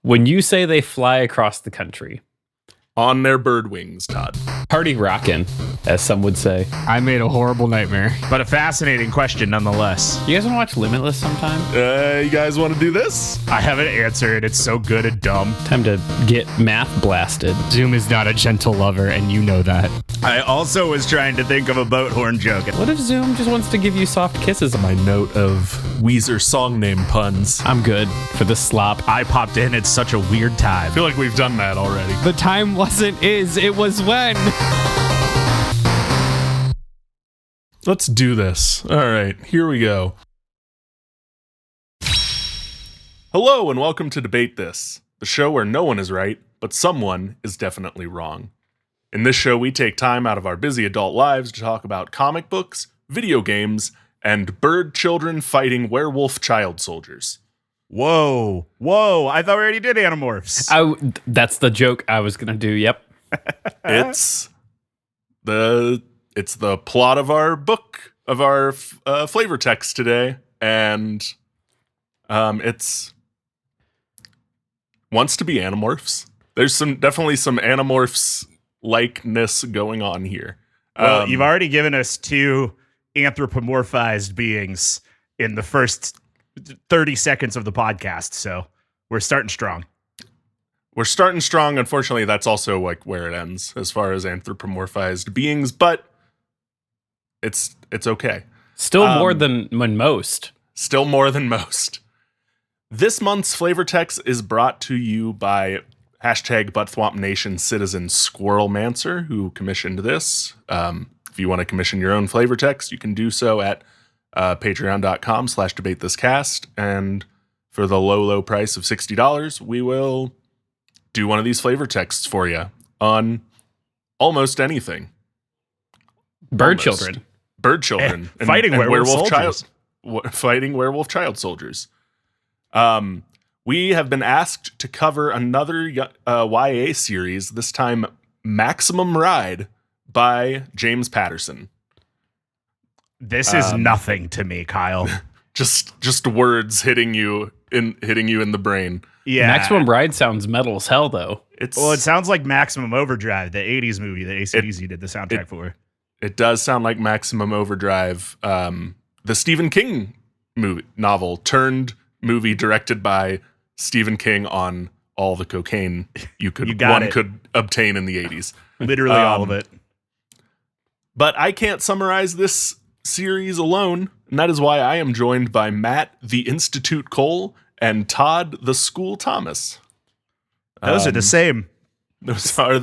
When you say they fly across the country. On their bird wings, Todd. Party rockin', as some would say. I made a horrible nightmare. But a fascinating question nonetheless. You guys want to watch Limitless sometime? You guys want to do this? I have an answer, and it's so good and dumb. Time to get math blasted. Zoom is not a gentle lover, and you know that. I also was trying to think of a boat horn joke. What if Zoom just wants to give you soft kisses? My note of Weezer song name puns. I'm good for the slop. I popped in at such a weird time. I feel like we've done that already. The time wasn't is, it was when. Let's do this. All right, here we go. Hello and welcome to Debate This, the show where no one is right, but someone is definitely wrong. In this show, we take time out of our busy adult lives to talk about comic books, video games, and bird children fighting werewolf child soldiers. Whoa. I thought we already did Animorphs. That's the joke I was going to do, yep. It's the plot of our book, of our flavor text today, and it's wants to be Animorphs. There's definitely some Animorphs likeness going on here. Well, you've already given us two anthropomorphized beings in the first 30 seconds of the podcast, so we're starting strong. We're starting strong. Unfortunately, that's also like where it ends as far as anthropomorphized beings, but it's okay. Still more than most. Still more than most. This month's flavor text is brought to you by #ButtThwompNation citizen Squirrelmancer, who commissioned this. If you want to commission your own flavor text, you can do so at patreon.com/debatethiscast. And for the low price of $60, we will do one of these flavor texts for you on almost anything. Bird children. And fighting werewolf soldiers. Fighting werewolf child soldiers. We have been asked to cover another YA series, this time Maximum Ride by James Patterson. This is nothing to me, Kyle. just words hitting you in the brain. Yeah. Maximum Ride sounds metal as hell, though. It sounds like Maximum Overdrive, the 80s movie that AC/DC did the soundtrack for. It does sound like Maximum Overdrive, the Stephen King novel turned movie directed by Stephen King on all the cocaine one could obtain in the 80s. Literally all of it. But I can't summarize this series alone, and that is why I am joined by Matt the Institute Cole and Todd the School Thomas. Those are the same. Those are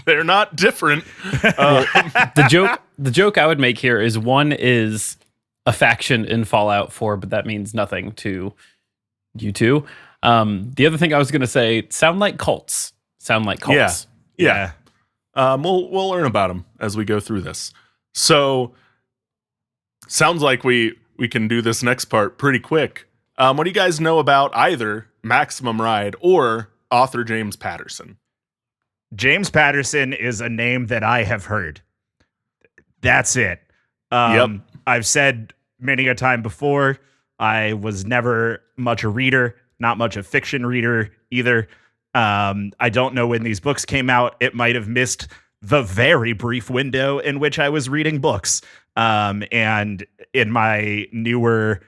they're not different. The joke I would make here is one is a faction in Fallout 4, but that means nothing to you two. The other thing I was going to say, sound like cults. Yeah. We'll learn about them as we go through this. So, sounds like we can do this next part pretty quick. What do you guys know about either Maximum Ride or author James Patterson? James Patterson is a name that I have heard. That's it. Yep. I've said many a time before, I was never much a reader, not much a fiction reader either. I don't know when these books came out. It might have missed the very brief window in which I was reading books. And in my newer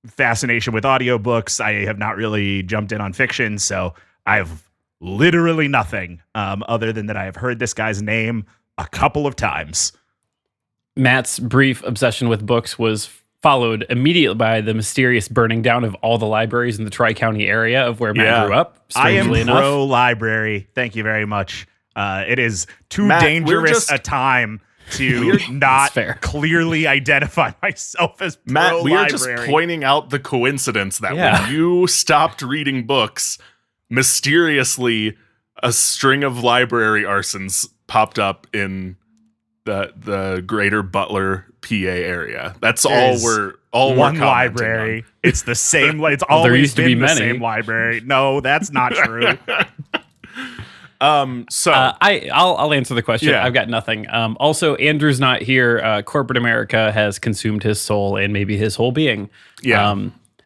fascination with audiobooks, I have not really jumped in on fiction. So I've literally nothing other than that I have heard this guy's name a couple of times. Matt's brief obsession with books was followed immediately by the mysterious burning down of all the libraries in the Tri-County area of where Matt grew up. I am enough. pro-library. Thank you very much. It is too dangerous a time to not clearly identify myself as pro-library. Matt, we are just pointing out the coincidence that when you stopped reading books, mysteriously a string of library arsons popped up in the greater Butler, PA area. That's we're one library. On. It's the same. It's always been the same library. No, that's not true. I'll answer the question. Yeah. I've got nothing. Also, Andrew's not here. Corporate America has consumed his soul and maybe his whole being. Yeah.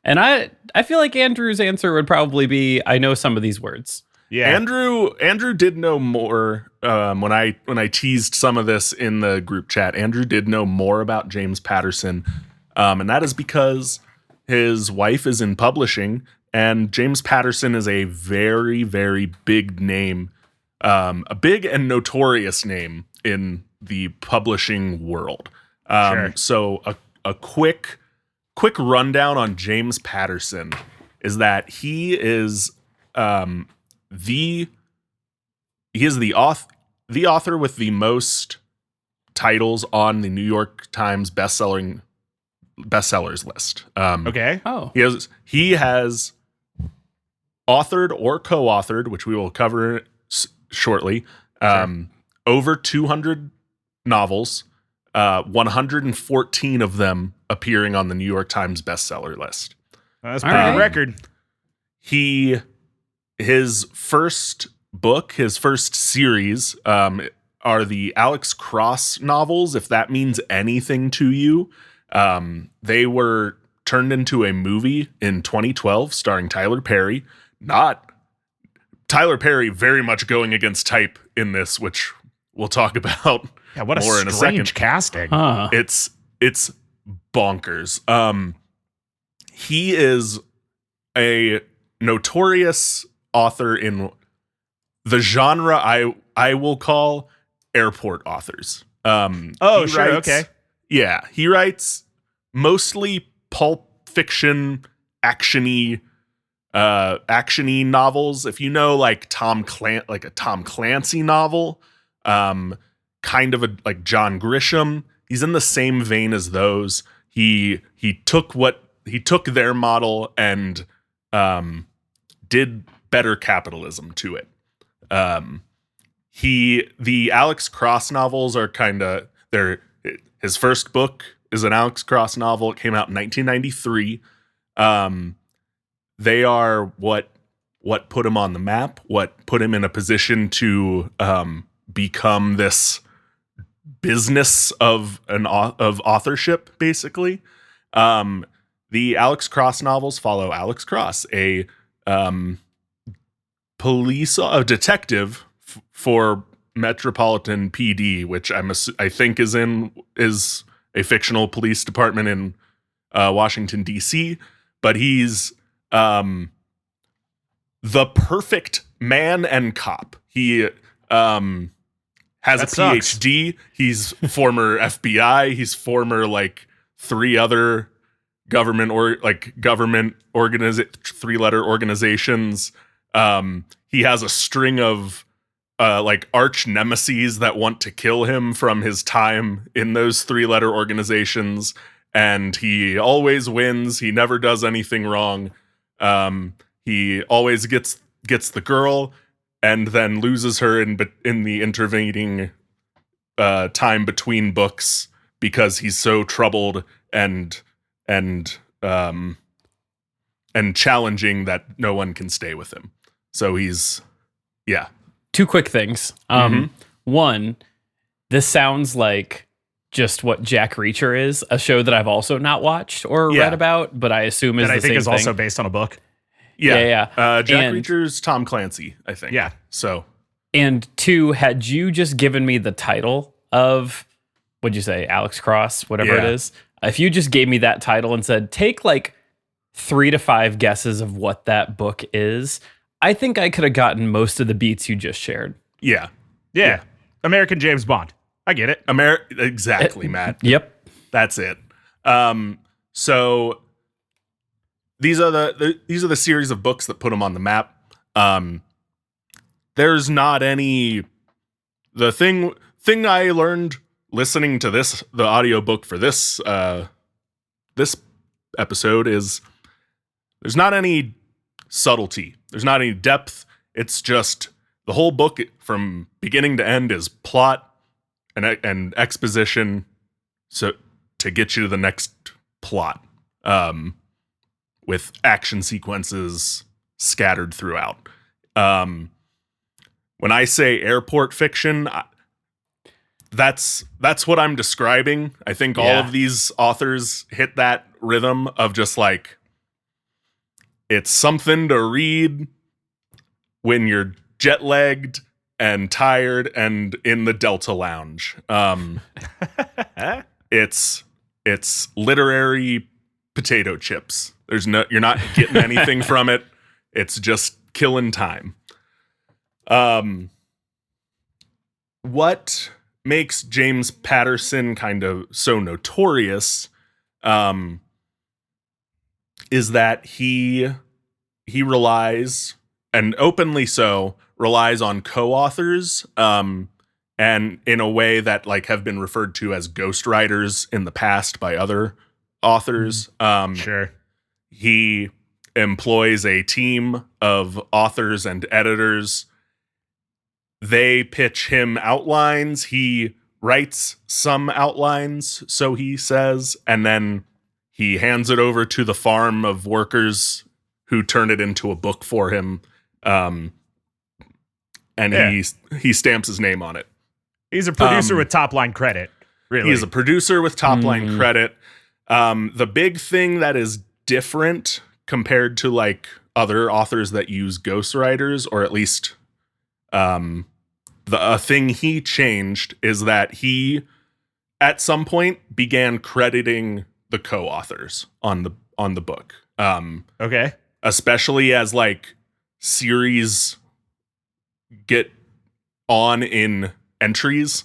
And I feel like Andrew's answer would probably be, I know some of these words. Yeah. Andrew did know more when I teased some of this in the group chat. Andrew did know more about James Patterson, and that is because his wife is in publishing, and James Patterson is a very, very big name, a big and notorious name in the publishing world. Sure. So a quick rundown on James Patterson is that he is the author with the most titles on the New York Times bestsellers list. Okay. Oh. He has authored or co-authored, which we will cover shortly, over 200 novels, 114 of them appearing on the New York Times bestseller list. That's a All pretty right. record. His first book, his first series, are the Alex Cross novels, if that means anything to you. They were turned into a movie in 2012 starring Tyler Perry. Not Tyler Perry very much going against type in this, which we'll talk about Yeah, what more a in a strange second. casting. Huh. It's bonkers. He is a notorious author in the genre I will call airport authors. Oh, he sure, writes- okay. Yeah, he writes mostly pulp fiction, actiony novels. If you know, like a Tom Clancy novel, kind of like John Grisham. He's in the same vein as those. He took their model and did better capitalism to it. The Alex Cross novels are his first book is an Alex Cross novel. It came out in 1993. They are what put him on the map, what put him in a position to become this business of authorship, basically. The Alex Cross novels follow Alex Cross, a detective for Metropolitan PD, which I think is a fictional police department in Washington D.C. But he's the perfect man and cop. He has That a sucks. PhD. He's former FBI. He's former like three other government three-letter organizations. He has a string of like arch nemeses that want to kill him from his time in those three-letter organizations, and he always wins. He never does anything wrong. He always gets the girl and then loses her in the intervening time between books because he's so troubled and challenging that no one can stay with him. So he's, yeah. Two quick things. One, this sounds like just what Jack Reacher is, a show that I've also not watched or Yeah. read about, but I assume is That the I think same is also thing. based on a book. Yeah. Jack And- Reacher's Tom Clancy, I think. Yeah. So, And two, had you just given me the title of, what'd you say, Alex Cross, whatever it Yeah. is? If you just gave me that title and said, take like 3 to 5 guesses of what that book is, I think I could have gotten most of the beats you just shared. yeah. Yeah. American James Bond. I get it. Exactly, Matt. Yep. That's it. So these are the series of books that put him on the map. There's not any. The thing I learned listening to the audiobook for this episode is there's not any subtlety. There's not any depth. It's just the whole book from beginning to end is plot and exposition, so to get you to the next plot, with action sequences scattered throughout. When I say airport fiction, that's what I'm describing. I think all Yeah. of these authors hit that rhythm of just like It's something to read when you're jet-lagged and tired and in the Delta Lounge. It's literary potato chips. You're not getting anything from it. It's just killing time. What makes James Patterson kind of so notorious is that he relies, and openly so, relies on co-authors and in a way that like have been referred to as ghostwriters in the past by other authors. Sure. He employs a team of authors and editors. They pitch him outlines. He writes some outlines, so he says, and then he hands it over to the farm of workers who turn it into a book for him. He stamps his name on it. He's a producer with top line credit. Really, he's a producer with top line credit. The big thing that is different compared to like other authors that use ghostwriters, or at least a thing he changed, is that he at some point began crediting the co-authors on the book. Okay. Especially as like series get on in entries,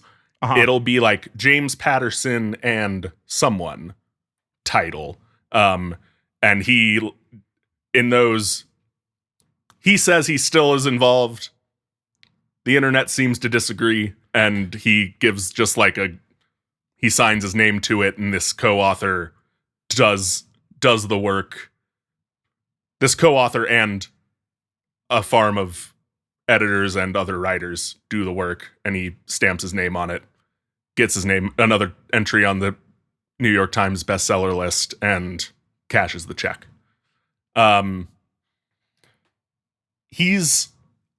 it'll be like James Patterson and someone title. And he says he still is involved. The internet seems to disagree, and he gives just like he signs his name to it, and this co-author does the work. This co-author and a farm of editors and other writers do the work, and he stamps his name on it, gets his name, another entry on the New York Times bestseller list, and cashes the check. He's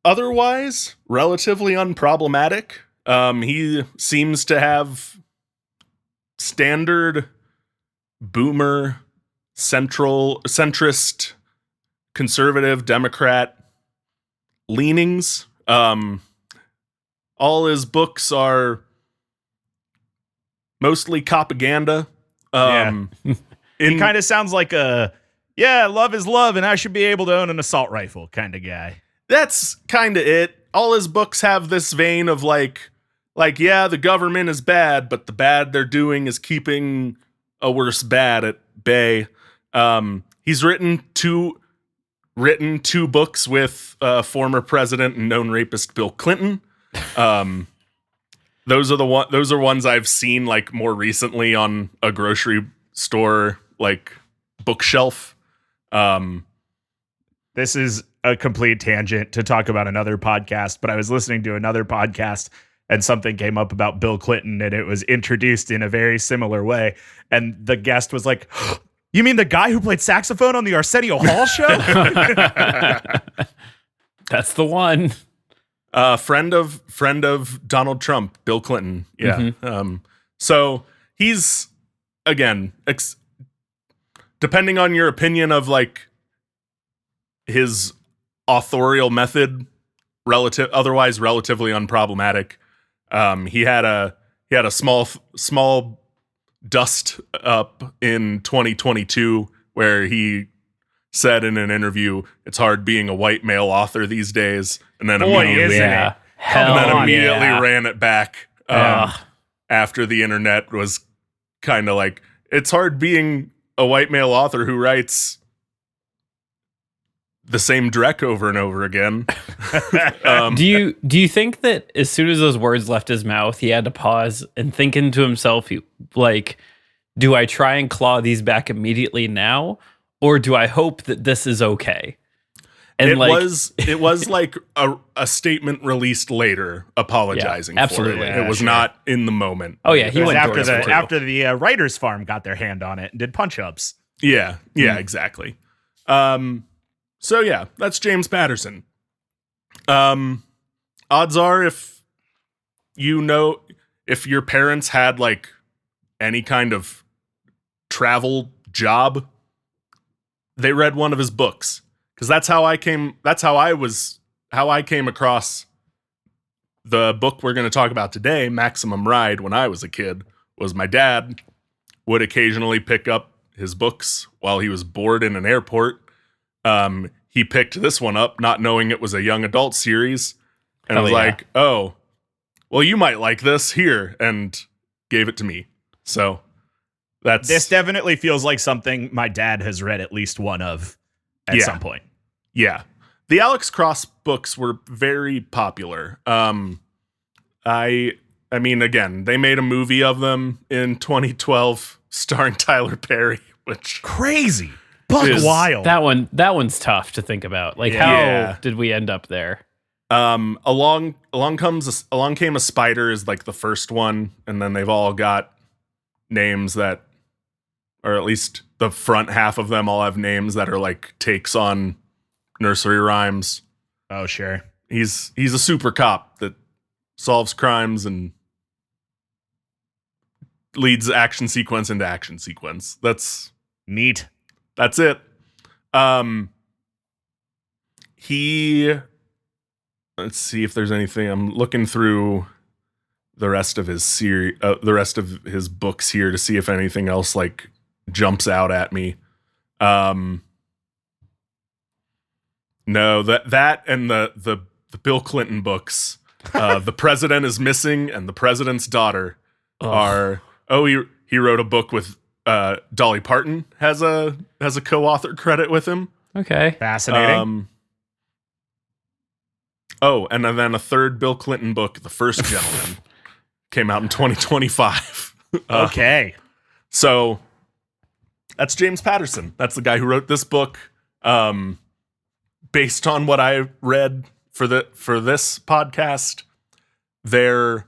otherwise relatively unproblematic. He seems to have standard boomer, centrist, conservative, Democrat leanings. All his books are mostly propaganda. He kind of sounds like love is love, and I should be able to own an assault rifle kind of guy. That's kind of it. All his books have this vein of like, yeah, the government is bad, but the bad they're doing is keeping a worse bad at bay. He's written two books with former president and known rapist Bill Clinton. Those are ones I've seen like more recently on a grocery store like bookshelf. This is a complete tangent to talk about another podcast, but I was listening to another podcast and something came up about Bill Clinton, and it was introduced in a very similar way. And the guest was like, "You mean the guy who played saxophone on the Arsenio Hall show?" That's the one. Friend of Donald Trump, Bill Clinton. Yeah. Mm-hmm. So he's, again, depending on your opinion of like his authorial method, otherwise relatively unproblematic. He had a small dust up in 2022 where he said in an interview, "It's hard being a white male author these days," and then immediately ran it back after the internet was kind of like, "It's hard being a white male author who writes the same dreck over and over again." Do you think that as soon as those words left his mouth, he had to pause and think into himself, like, do I try and claw these back immediately now, or do I hope that this is okay? And it was like a statement released later apologizing absolutely. for it. It was not in the moment. Oh yeah, he went after the writers farm got their hand on it and did punch ups. Yeah, exactly. So yeah, that's James Patterson. Odds are, if your parents had like any kind of travel job, they read one of his books. because that's how I came across the book we're going to talk about today, Maximum Ride, when I was a kid. Was my dad would occasionally pick up his books while he was bored in an airport. He picked this one up, not knowing it was a young adult series, and I was like, "Oh, well, you might like this here," and gave it to me. So this definitely feels like something my dad has read at least one of at some point. Yeah. The Alex Cross books were very popular. I mean, again, they made a movie of them in 2012 starring Tyler Perry, which crazy. Buck wild. That one's tough to think about. Like, how did we end up there? Along Came a Spider is like the first one, and then they've all got names that, or at least the front half of them all have names that are like takes on nursery rhymes. Oh, sure. He's a super cop that solves crimes and leads action sequence into action sequence. That's neat. That's it. Let's see if there's anything. I'm looking through the rest of his series, the rest of his books here to see if anything else like jumps out at me. No, that and the Bill Clinton books, The President is Missing and The President's Daughter are. Oh, he wrote a book with Dolly Parton has a co-author credit with him. Okay, fascinating. And then a third Bill Clinton book, The First Gentleman, came out in 2025. Okay, so that's James Patterson. That's the guy who wrote this book. Based on what I read for this podcast, the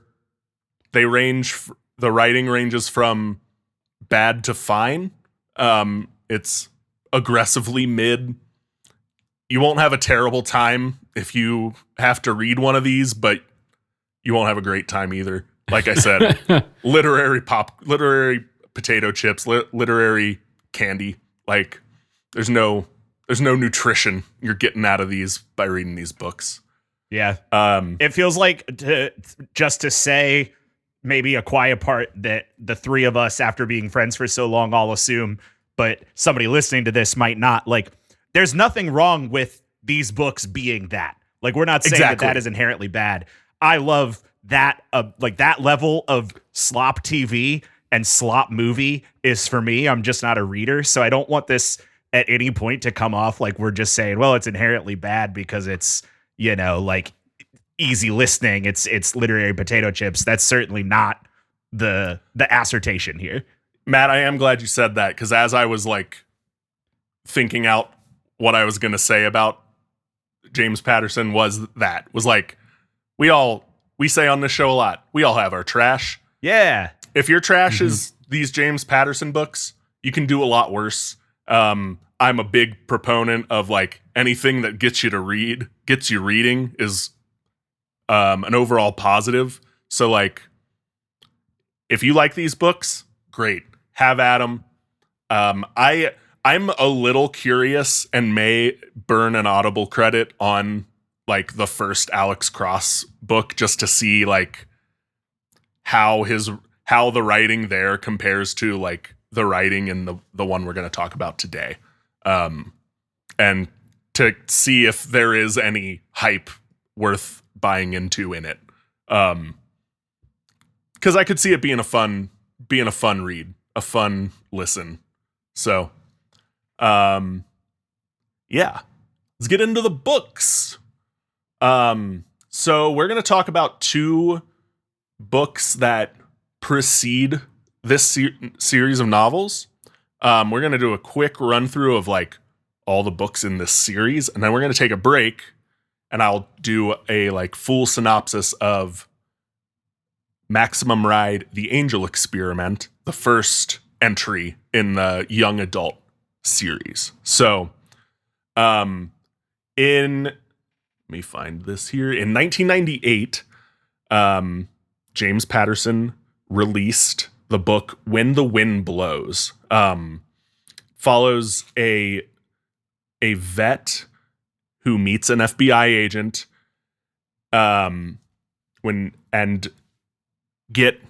writing ranges from bad to fine. It's aggressively mid. You won't have a terrible time if you have to read one of these, but you won't have a great time either. Like I said, literary potato chips, literary candy. Like there's no nutrition you're getting out of these by reading these books. Yeah. It feels like just to say maybe a quiet part that the three of us, after being friends for so long, all assume, but somebody listening to this might not. Like, there's nothing wrong with these books being that. Like, we're not saying that is inherently bad. I love that, like that level of slop TV and slop movie is for me. I'm just not a reader, so I don't want this at any point to come off like we're just saying, well, it's inherently bad because it's, like easy listening. It's literary potato chips. That's certainly not the assertion here. Matt, I am glad you said that, because as I was like thinking out what I was going to say about James Patterson was like, we say on this show a lot, we all have our trash. Yeah. If your trash is these James Patterson books, you can do a lot worse. I'm a big proponent of like anything that gets you reading is an overall positive. So like, if you like these books, great, have at them. I'm a little curious and may burn an Audible credit on like the first Alex Cross book just to see like how the writing there compares to like the writing in the one we're going to talk about today. And to see if there is any hype worth buying into in it. Cause I could see it being a fun read, a fun listen. So, yeah, let's get into the books. So we're going to talk about two books that precede this series of novels. We're going to do a quick run through of like all the books in this series, and then we're going to take a break and I'll do a like full synopsis of Maximum Ride, The Angel Experiment, the first entry in the young adult series. So, let me find this here. In 1998, James Patterson released the book When the Wind Blows. Follows a vet who meets an FBI agent and get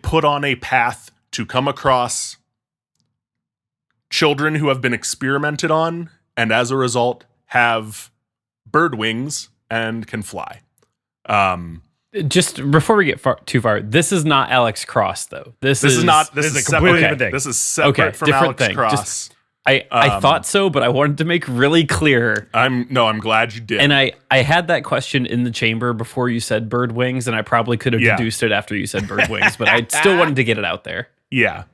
put on a path to come across children who have been experimented on, and as a result have bird wings and can fly. Just before we get too far, this is not Alex Cross, though. This is not. this This is is a completely separate. different thing. This is separate from different Alex thing. Cross. I thought so, but I wanted to make really clear. I'm glad you did. And I had that question in the chamber before you said bird wings, and I probably could have deduced it after you said bird wings, but I still wanted to get it out there. Yeah.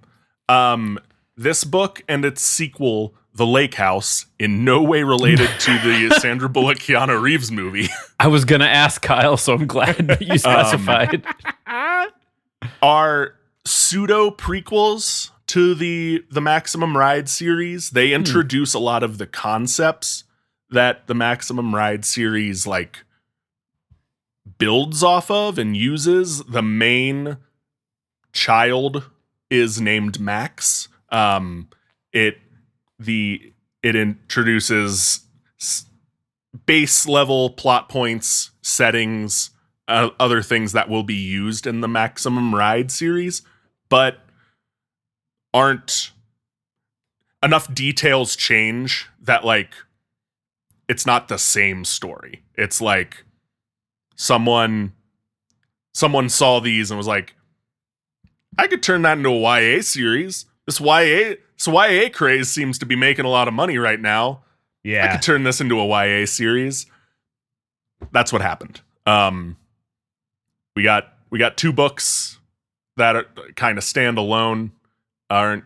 This book and its sequel, The Lake House, in no way related to the Sandra Bullock Keanu Reeves movie, I was going to ask Kyle, so I'm glad that you specified. are pseudo prequels to the Maximum Ride series. They introduce a lot of the concepts that the Maximum Ride series like builds off of and uses. The main child is named Max. It introduces base level plot points, settings, other things that will be used in the Maximum Ride series, but aren't enough details change that like it's not the same story. It's like someone saw these and was like, I could turn that into a YA series. This YA craze seems to be making a lot of money right now. Yeah. I could turn this into a YA series. That's what happened. We got 2 books that are kind of stand alone, are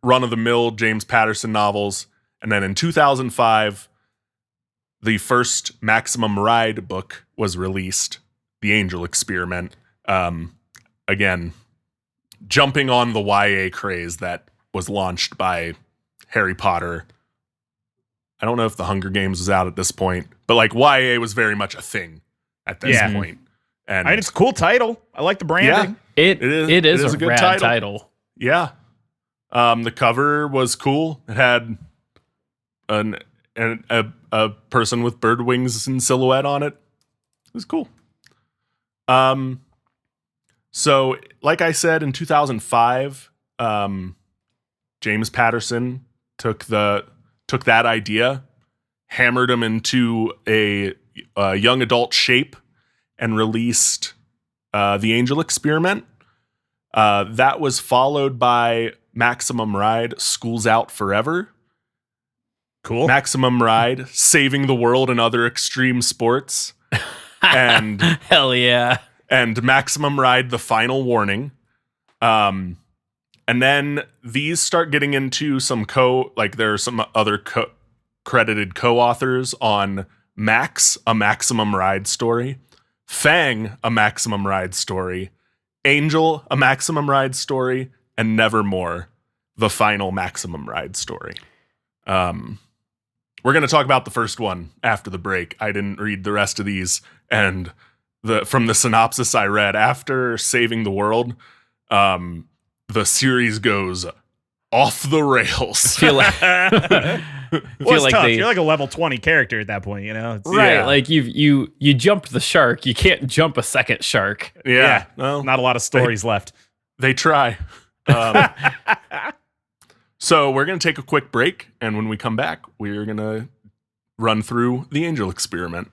run-of-the-mill James Patterson novels. And then in 2005, the first Maximum Ride book was released, The Angel Experiment. Again, jumping on the YA craze that was launched by Harry Potter. I don't know if the Hunger Games was out at this point, but like YA was very much a thing at this point. And it's a cool title. I like the branding. It is a good rad title. Yeah. The cover was cool. It had a person with bird wings in silhouette on it. It was cool. So like I said, in 2005, James Patterson took that idea, hammered him into a young adult shape, and released The Angel Experiment. That was followed by Maximum Ride, School's Out Forever. Cool. Maximum Ride, Saving the World in Other Extreme Sports. And hell yeah. And Maximum Ride, The Final Warning. And then these start getting into some there are some other credited co-authors on Max, a Maximum Ride story. Fang, a Maximum Ride story. Angel, a Maximum Ride story. And Nevermore, the final Maximum Ride story. We're going to talk about the first one after the break. I didn't read the rest of these, and from the synopsis I read, after Saving the World, the series goes off the rails. Feel like It's tough. You're like a level 20 character at that point, you know? Right, like you jumped the shark. You can't jump a second shark. Yeah. Well, not a lot of stories left. They try. So we're going to take a quick break, and when we come back, we're going to run through The Angel Experiment.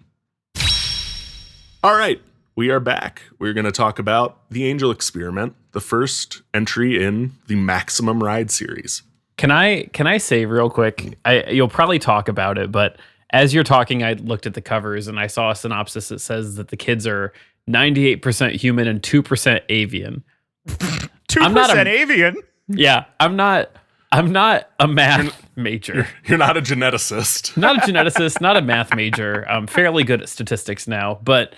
All right, we are back. We're going to talk about The Angel Experiment, the first entry in the Maximum Ride series. Can I say real quick, you'll probably talk about it, but as you're talking, I looked at the covers and I saw a synopsis that says that the kids are 98% human and 2% avian. 2% avian? Yeah, I'm not a math major. You're not a geneticist. Not a geneticist, not a math major. I'm fairly good at statistics now, but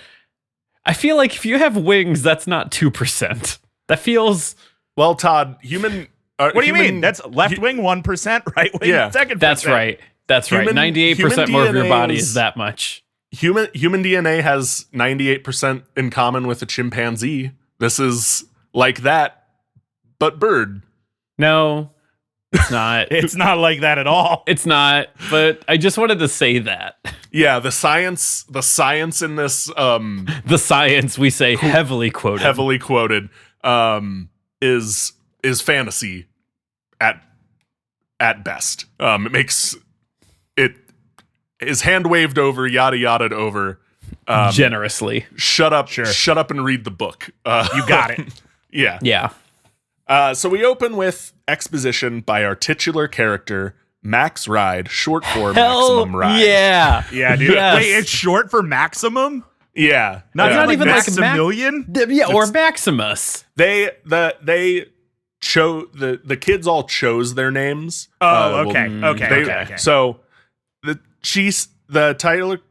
I feel like if you have wings, that's not 2%. That feels... Well, Todd, human... what do you mean? That's left wing 1%, right wing 2%. That's right. That's right. 98% more of your body is that much. Human DNA has 98% in common with a chimpanzee. This is like that, but bird. No, It's not. It's not like that at all. It's not. But I just wanted to say that Yeah, the science in this the science we say heavily quoted, is fantasy at best. It makes it is hand waved over, yada yada over. generously. Shut up and read the book. You got it. Yeah. Yeah. So we open with exposition by our titular character, Max Ride, short for Maximum Ride. Yeah. Yeah, dude. Yes. Wait, it's short for maximum? Yeah. Not, Yeah. not even like Max- Maximilian? Yeah, or Maximus. They chose the kids all chose their names. Oh, okay. Well, Okay. So the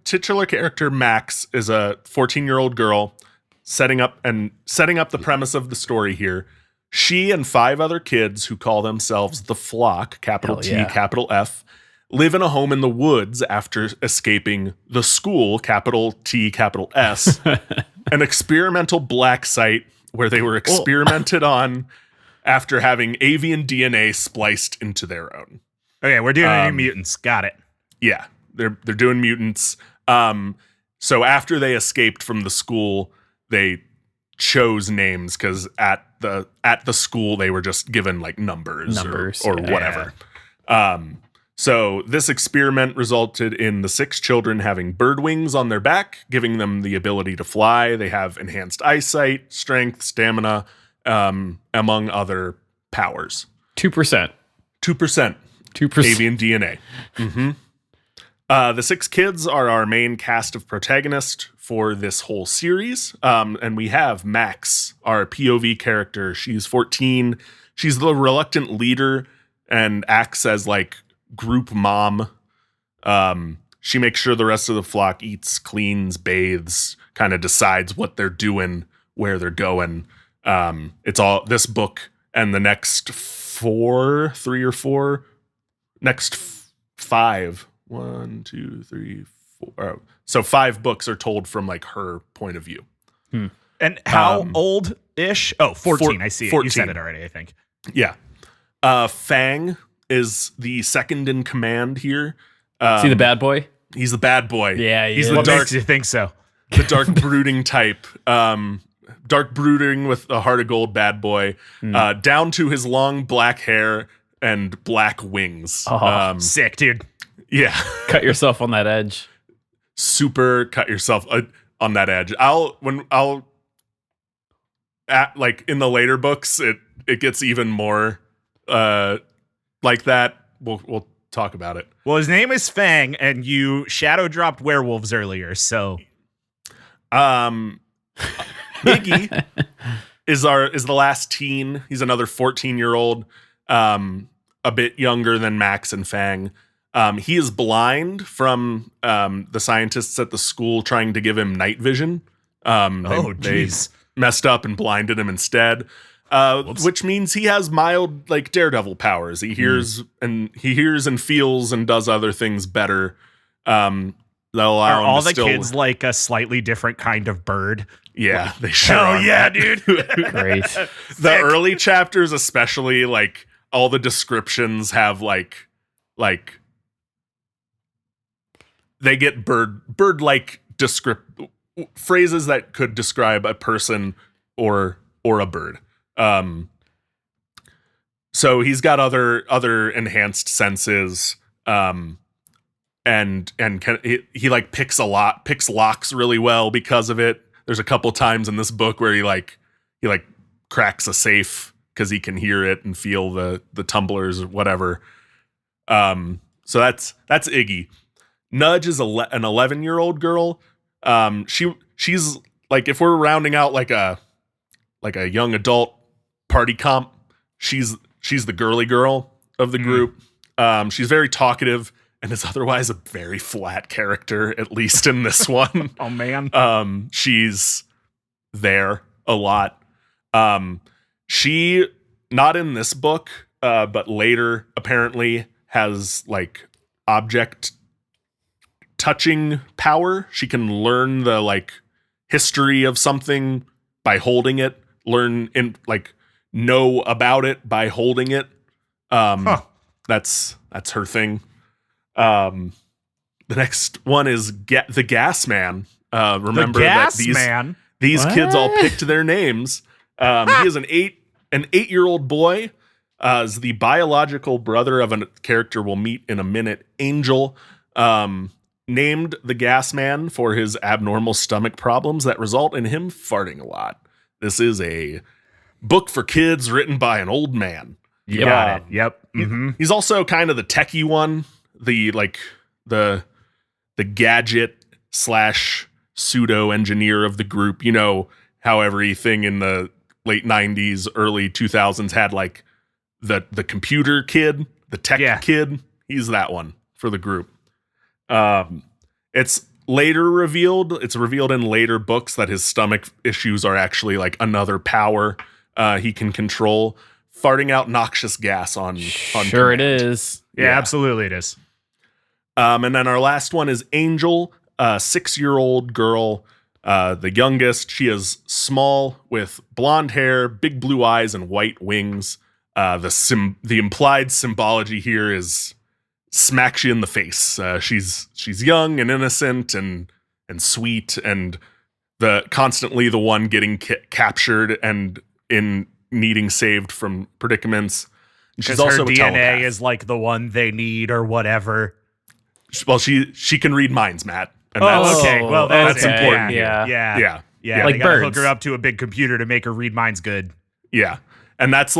titular character Max is a 14-year-old girl setting up the premise of the story here. She and 5 other kids who call themselves the Flock, capital Hell T, yeah. capital F, live in a home in the woods after escaping the school, capital T, capital S, an experimental black site where they were experimented on after having avian DNA spliced into their own. Okay, we're doing New Mutants. Got it. Yeah, they're doing mutants. So after they escaped from the school, they chose names because at the school they were just given like numbers or yeah. whatever. So this experiment resulted in the 6 children having bird wings on their back, giving them the ability to fly. They have enhanced eyesight, strength, stamina, among other powers. 2%. 2%. 2%. Avian DNA. The 6 kids are our main cast of protagonists for this whole series. And we have Max, our POV character. She's 14. She's the reluctant leader and acts as like group mom. She makes sure the rest of the flock eats, cleans, bathes, kind of decides what they're doing, where they're going. It's all this book and the next 5. 1, 2, 3, 4. So 5 books are told from like her point of view. And how old-ish? Oh, 14. I see it. 14. You said it already, I think. Yeah. Fang is the second in command here. See the bad boy? He's the bad boy. Yeah, he's is. the What dark, makes you think so? the dark brooding type. Dark brooding with a heart of gold bad boy, down to his long black hair and black wings. Sick, dude. Yeah. Cut yourself on that edge. Super cut yourself on that edge. Like in the later books, it gets even more like that. We'll talk about it. Well, his name is Fang, and you shadow dropped werewolves earlier, so Iggy is the last teen. He's another 14-year-old, a bit younger than Max and Fang. He is blind from the scientists at the school trying to give him night vision. They messed up and blinded him instead. Which means he has mild like daredevil powers. He hears and feels and does other things better. They'll allow are him all to the kids like a slightly different kind of bird? Yeah, they sure Hell are. yeah, dude. Great. The early chapters, especially, like all the descriptions have like they get bird-like phrases that could describe a person or a bird. So he's got other enhanced senses, and he like picks locks really well because of it. There's a couple times in this book where he cracks a safe because he can hear it and feel the tumblers or whatever. So that's Iggy. Nudge is an 11-year-old girl. She's like, if we're rounding out like a young adult party comp, she's the girly girl of the group. She's very talkative and is otherwise a very flat character, at least in this one. Oh man. She's there a lot. She, not in this book, but later apparently has like object touching power. She can learn the like history of something by holding it, know about it by holding it. That's her thing. The next one is the Gas Man. Remember the Gas that Man. these kids all picked their names. He is an 8-year-old boy. Is the biological brother of a character we'll meet in a minute, Angel. Named the Gas Man for his abnormal stomach problems that result in him farting a lot. This is a book for kids written by an old man. You got it. Yep. Mm-hmm. He's also kind of the techie one, the gadget / pseudo engineer of the group. You know how everything in the late 90s, early 2000s had like the computer kid, the tech kid. He's that one for the group. It's revealed in later books that his stomach issues are actually like another power he can control, farting out noxious gas on Sure, command. it is. Yeah, absolutely it is. And then our last one is Angel, a 6-year-old girl, the youngest. She is small with blonde hair, big blue eyes, and white wings. The implied symbology here is smacks you in the face. She's young and innocent and sweet, and constantly the one getting captured and in needing saved from predicaments. She's also her DNA is like the one they need or whatever. Well, she can read minds, Matt. And okay. Well, that's okay. important. Yeah. Yeah. Like they gotta birds. hook her up to a big computer to make her read minds good. Yeah. And that's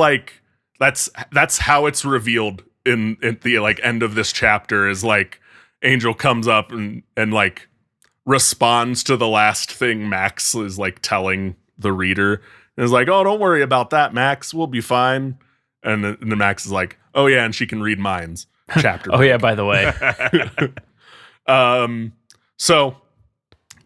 how it's revealed at the like end of this chapter is like Angel comes up and like responds to the last thing Max is like telling the reader. And is like, oh, don't worry about that, Max. We'll be fine. And then Max is like, oh yeah, and she can read minds. Chapter. Oh yeah, by the way. So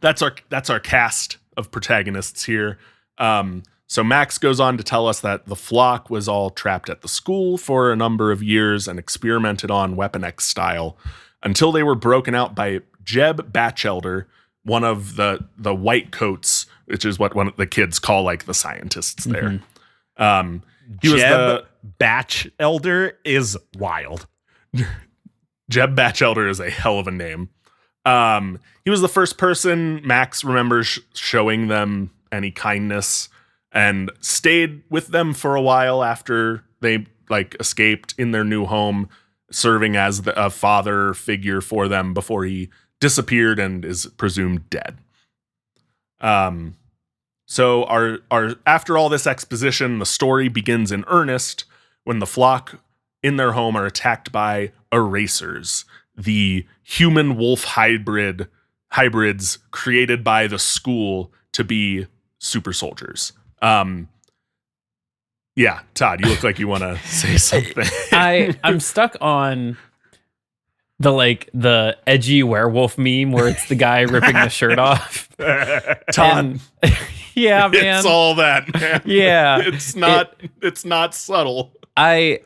that's our cast of protagonists here. So Max goes on to tell us that the flock was all trapped at the school for a number of years and experimented on Weapon X style until they were broken out by Jeb Batchelder, one of the white coats, which is what one of the kids call like the scientists there. He was Jeb Batchelder is wild. Jeb Batchelder is a hell of a name. He was the first person Max remembers showing them any kindness, and stayed with them for a while after they like escaped in their new home, serving as a father figure for them before he disappeared and is presumed dead. So our after all this exposition, the story begins in earnest when the flock in their home are attacked by erasers, the human wolf hybrids created by the school to be super soldiers. Yeah, Todd, you look like you want to say something. I'm stuck on the edgy werewolf meme where it's the guy ripping the shirt off. Todd, yeah, man, it's all that, man. Yeah, it's not subtle. I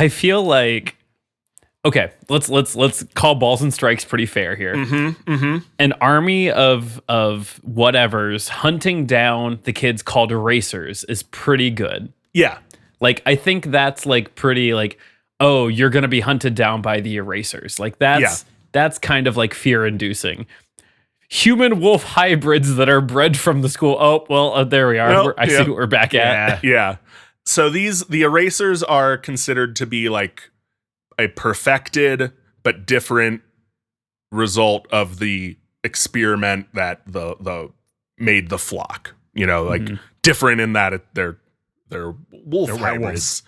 feel like, okay, let's call balls and strikes pretty fair here. An army of whatevers hunting down the kids called erasers is pretty good. Yeah. Like, I think that's like pretty like, oh, you're going to be hunted down by the erasers. Like that's kind of like fear inducing. Human wolf hybrids that are bred from the school. Oh, well, there we are. Well, I see what we're back at. Yeah. So the erasers are considered to be like a perfected but different result of the experiment that the made the flock. You know, like different in that they're wolf hybrids,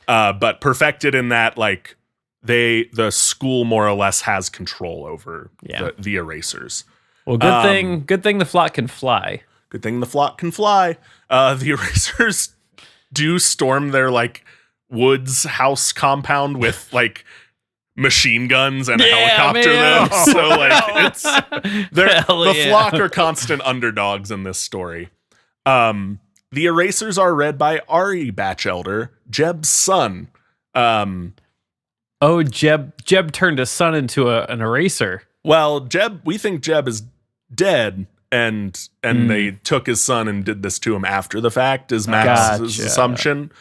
but perfected in that like the school more or less has control over the erasers. Well, good thing the flock can fly. Good thing the flock can fly. The erasers do storm their like woods house compound with like machine guns and a helicopter man. them. So like the flock are constant underdogs in this story. The erasers are read by Ari Batchelder, Jeb's son. Jeb turned his son into an eraser. Well, we think Jeb is dead, and they took his son and did this to him after the fact, is Max's assumption.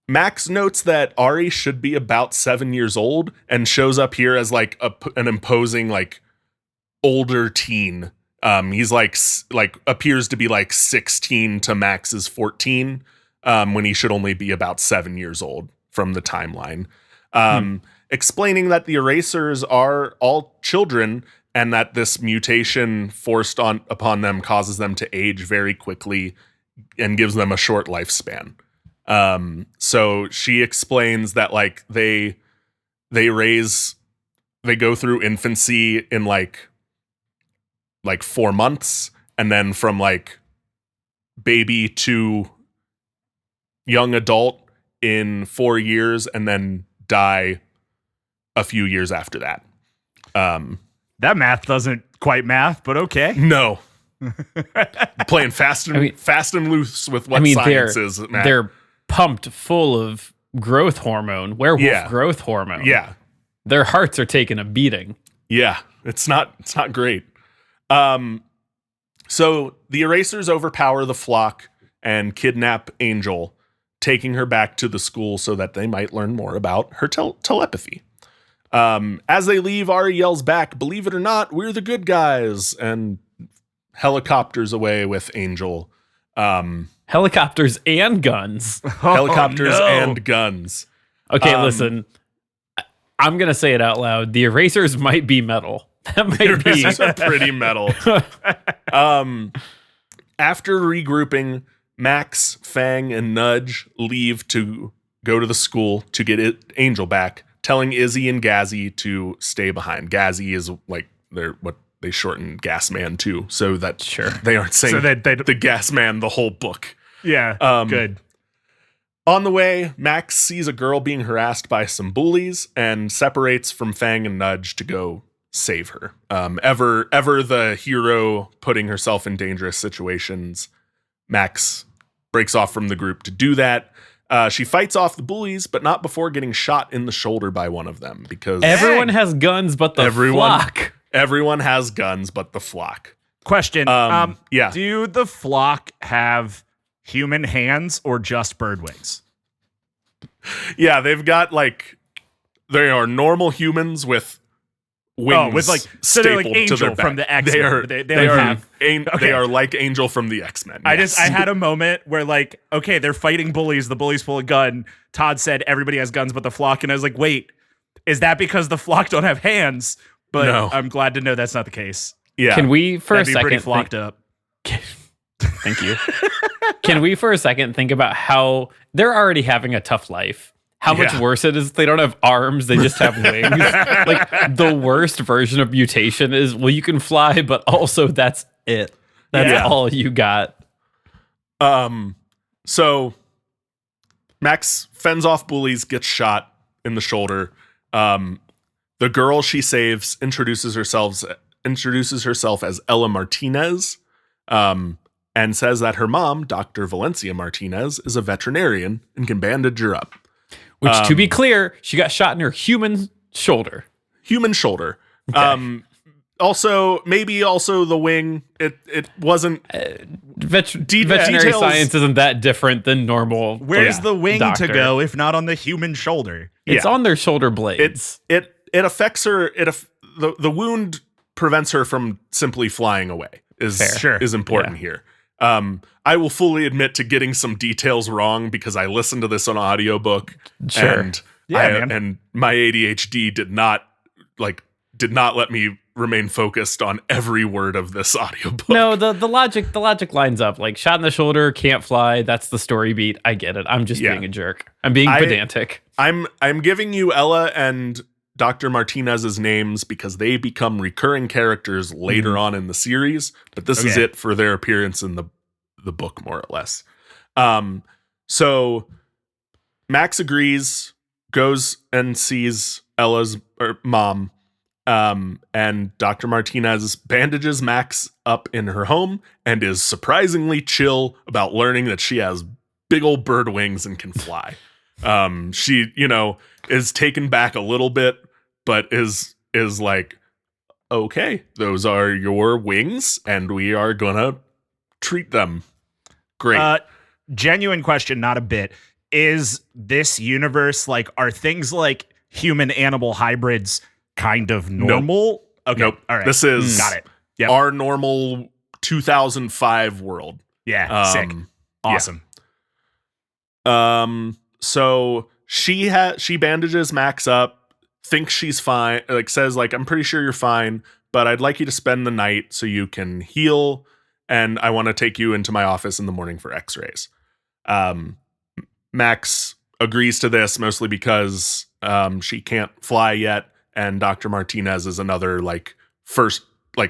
Max notes that Ari should be about 7 years old and shows up here as like an imposing like older teen. He's like appears to be like 16 to Max's 14, when he should only be about 7 years old from the timeline. Explaining that the erasers are all children and that this mutation forced upon them causes them to age very quickly and gives them a short lifespan. So she explains that like they go through infancy in like 4 months, and then from like baby to young adult in 4 years, and then die a few years after that. That math doesn't quite math, but okay. No. Playing fast and loose with what science is, Matt. They're pumped full of growth hormone, werewolf growth hormone. Yeah. Their hearts are taking a beating. Yeah. It's not great. So the erasers overpower the flock and kidnap Angel, taking her back to the school so that they might learn more about her telepathy. As they leave, Ari yells back, "Believe it or not, we're the good guys," and helicopters away with Angel. Helicopters and guns. Helicopters and guns. Okay, listen. I'm going to say it out loud. The erasers might be metal. That might The be. erasers are pretty metal. After regrouping, Max, Fang, and Nudge leave to go to the school to get Angel back, telling Izzy and Gazzy to stay behind. Gazzy is like what they shorten Gas Man to, so that they aren't saying so that the Gas Man the whole book. Yeah, good. On the way, Max sees a girl being harassed by some bullies and separates from Fang and Nudge to go save her. Ever the hero putting herself in dangerous situations, Max breaks off from the group to do that. She fights off the bullies, but not before getting shot in the shoulder by one of them, because everyone has guns but the flock. Everyone has guns but the flock. Question. Yeah. Do the flock have human hands or just bird wings? Yeah, they've got they are normal humans with wings, with so they're like Angel from the X-Men. They are like Angel from the X-Men. Yes. I had a moment where they're fighting bullies. The bullies pull a gun. Todd said everybody has guns but the flock, and I was like, wait, is that because the flock don't have hands? But no. I'm glad to know that's not the case. Yeah. Can we for That'd a be second pretty flocked up? Thank you. Can we for a second think about how they're already having a tough life? How much worse it is if they don't have arms, they just have wings. The worst version of mutation is, well, you can fly, but also that's it. That's all you got. So Max fends off bullies, gets shot in the shoulder. The girl she saves introduces herself as Ella Martinez, and says that her mom, Dr. Valencia Martinez, is a veterinarian and can bandage her up. Which, to be clear, she got shot in her human shoulder. Human shoulder. Okay. Also the wing. It wasn't. Veterinary science isn't that different than normal. Where's the wing doctor to go if not on the human shoulder? It's on their shoulder blades. It affects her. The wound prevents her from simply flying away. Is important here. I will fully admit to getting some details wrong because I listened to this on audiobook. Sure. And and my ADHD did not let me remain focused on every word of this audiobook. No, the logic lines up. Like, shot in the shoulder, can't fly, that's the story beat. I get it. I'm just being a jerk. I'm being pedantic. I'm giving you Ella and Dr. Martinez's names because they become recurring characters later on in the series, but this is it for their appearance in the book, more or less. So Max agrees, goes and sees Ella's mom, and Dr. Martinez bandages Max up in her home and is surprisingly chill about learning that she has big old bird wings and can fly. She, is taken back a little bit, but is like, okay, those are your wings, and we are gonna treat them great. Genuine question, not a bit. is this universe like, are things like human animal hybrids kind of normal? Okay. Nope. All right. This is Got it. Yep. our normal 2005 world. Yeah. Sick. Yeah. Awesome. So she bandages Max up, thinks she's fine, like says like, I'm pretty sure you're fine, but I'd like you to spend the night so you can heal, and I want to take you into my office in the morning for x-rays. Max agrees to this mostly because she can't fly yet, and Dr. Martinez is another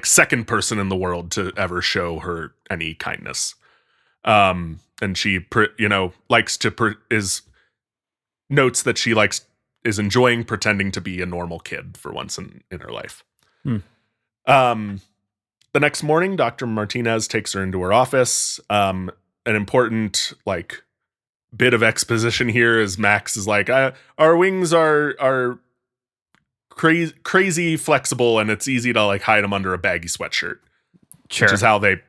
second person in the world to ever show her any kindness. And she notes that she is enjoying pretending to be a normal kid for once in her life. The next morning, Dr. Martinez takes her into her office. An important bit of exposition here is Max is like, our wings are crazy flexible, and it's easy to hide them under a baggy sweatshirt. Sure. Which is how they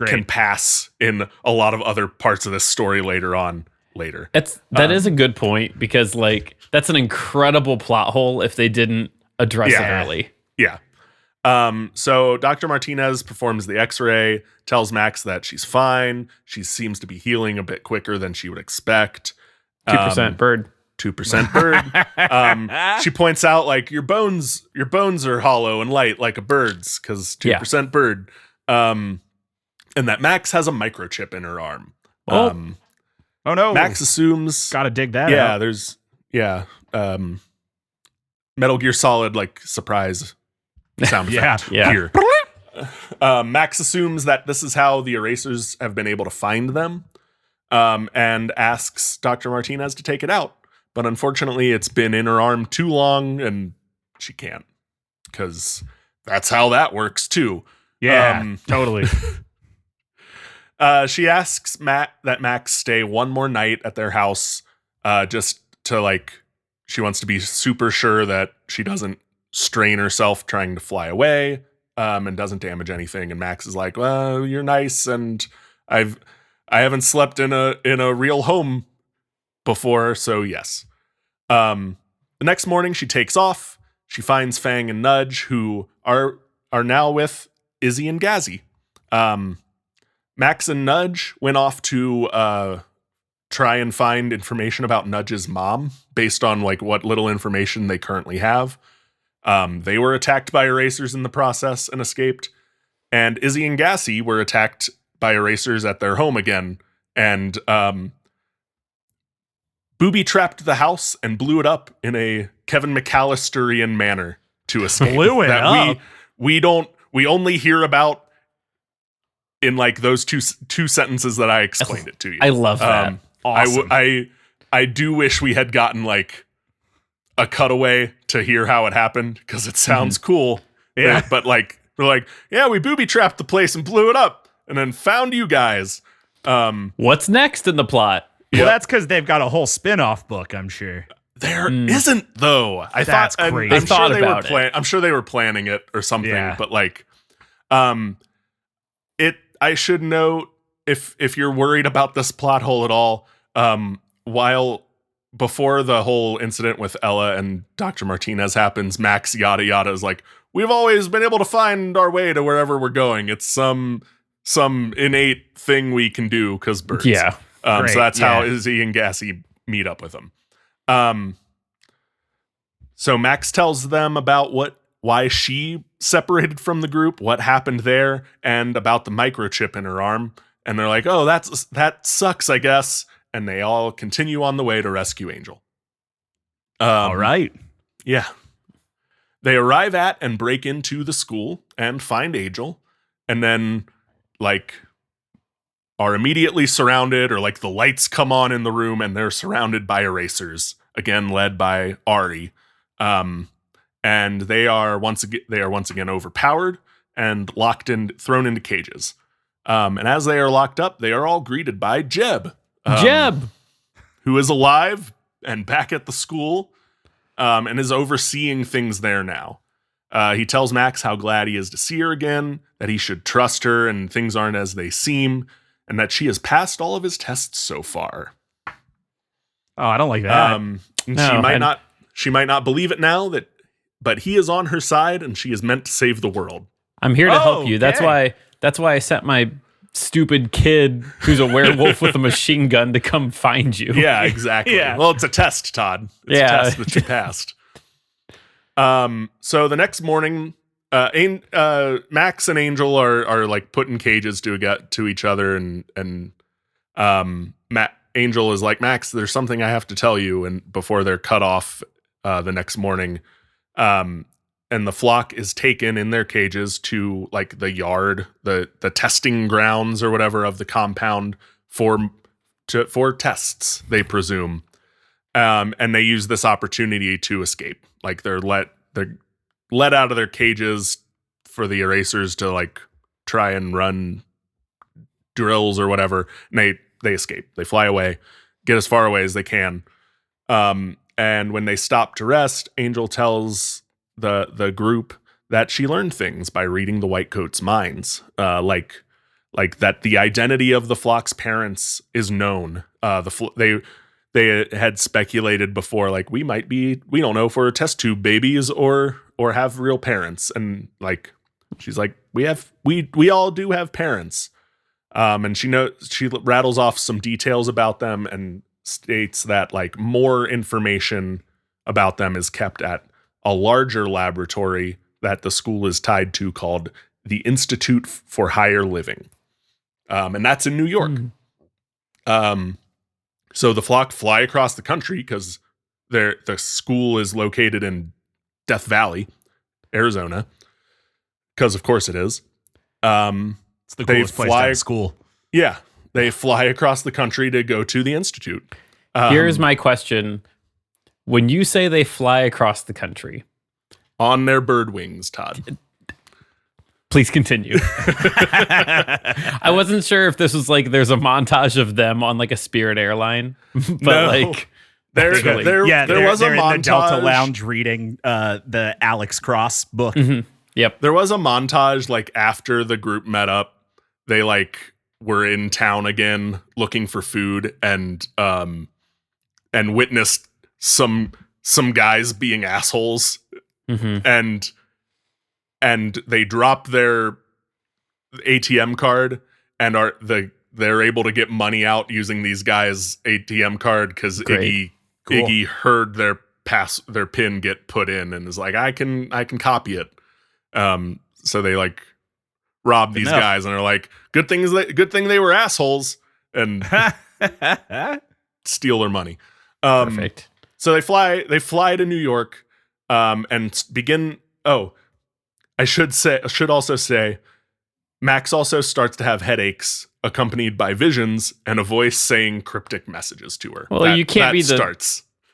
can pass in a lot of other parts of this story later. That is a good point, because that's an incredible plot hole if they didn't address it early. Yeah. So Dr. Martinez performs the x-ray, tells Max that she's fine. She seems to be healing a bit quicker than she would expect. 2% bird. 2% bird. She points out your bones are hollow and light like a bird's, because 2% bird. And that Max has a microchip in her arm. Oh no. Max assumes. Gotta dig that out. Metal Gear Solid surprise sound effect here. Max assumes that this is how the erasers have been able to find them, and asks Dr. Martinez to take it out. But unfortunately, it's been in her arm too long, and she can't, because that's how that works too. Yeah, totally. She asks that Max stay one more night at their house, just to she wants to be super sure that she doesn't strain herself trying to fly away, and doesn't damage anything. And Max is like, well, you're nice, and I haven't slept in a real home before, so yes. The next morning she takes off. She finds Fang and Nudge, who are now with Izzy and Gazzy. Max and Nudge went off to try and find information about Nudge's mom based on what little information they currently have. They were attacked by erasers in the process and escaped. And Izzy and Gazzy were attacked by erasers at their home again, and booby-trapped the house and blew it up in a Kevin McAllisterian manner to escape. Blew it up? We only hear about in those two sentences that I explained it to you. I love that. Awesome. I do wish we had gotten a cutaway to hear how it happened, because it sounds cool. Yeah. But we're we booby-trapped the place and blew it up and then found you guys. What's next in the plot? Well, that's because they've got a whole spin-off book, I'm sure. There isn't, though. That's crazy. I'm sure they were planning it or something. Yeah. But I should note, if you're worried about this plot hole at all, while before the whole incident with Ella and Dr. Martinez happens, Max yada yada is we've always been able to find our way to wherever we're going. It's some innate thing we can do because birds. Yeah. So that's how Izzy and Gazzy meet up with them. So Max tells them about why she separated from the group, what happened there, and about the microchip in her arm. And they're like, oh, that sucks, I guess. And they all continue on the way to rescue Angel. All right. Yeah. They arrive at and break into the school and find Angel, and then are immediately surrounded, or the lights come on in the room and they're surrounded by erasers, again led by Ari. And they are once again overpowered and thrown into cages. And as they are locked up, they are all greeted by Jeb. Who is alive and back at the school, and is overseeing things there now. He tells Max how glad he is to see her again, that he should trust her and things aren't as they seem, and that she has passed all of his tests so far. Oh, I don't like that. And No, she might not believe it now but he is on her side and she is meant to save the world. I'm here to help you. Okay. That's why I sent my stupid kid who's a werewolf with a machine gun to come find you. Yeah, exactly. Yeah. Well, it's a test, Todd. It's a test that you passed. So the next morning, Max and Angel are like put in cages to each other, and Angel is like, Max, there's something I have to tell you, and before they're cut off the next morning, and the flock is taken in their cages to like the yard, the testing grounds or whatever of the compound for tests, they presume. And they use this opportunity to escape. Like they're let out of their cages for the erasers to like try and run drills or whatever. And they escape. They fly away, get as far away as they can. And when they stop to rest, Angel tells the group that she learned things by reading the Whitecoats' minds, like that the identity of the flock's parents is known. They had speculated before, like we don't know if we're test tube babies or have real parents, and like she's like we all do have parents, and she rattles off some details about them and states that like more information about them is kept at a larger laboratory that the school is tied to called the Institute for Higher Living. And that's in New York. So the flock fly across the country because the school is located in Death Valley, Arizona, because of course it is. It's the coolest place to have school. Yeah, they fly across the country to go to the Institute. Here's my question. When you say they fly across the country, on their bird wings, Todd. Please continue. I wasn't sure if this was like there's a montage of them on like a Spirit airline, but No. like There really- was a they're montage. in the Delta Lounge reading the Alex Cross book. yep. There was a montage like after the group met up. They like were in town again looking for food and witnessed some guys being assholes, and they drop their ATM card and they're able to get money out using these guys' ATM card because Iggy heard their PIN get put in and is like, I can copy it. So they like rob these guys and are like, good thing they were assholes and steal their money. Perfect. So they fly to New York and begin. Oh, I should also say, Max also starts to have headaches, accompanied by visions and a voice saying cryptic messages to her. Well, you can't be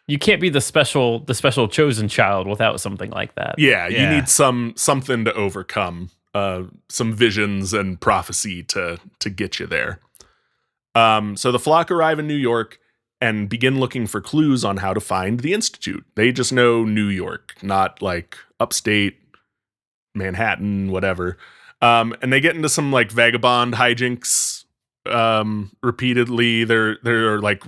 You can't be the special chosen child without something like that. Yeah, you need something to overcome, some visions and prophecy to get you there. So the flock arrive in New York and begin looking for clues on how to find the Institute. They just know New York, not like upstate Manhattan, whatever. And they get into some like vagabond hijinks repeatedly. There are like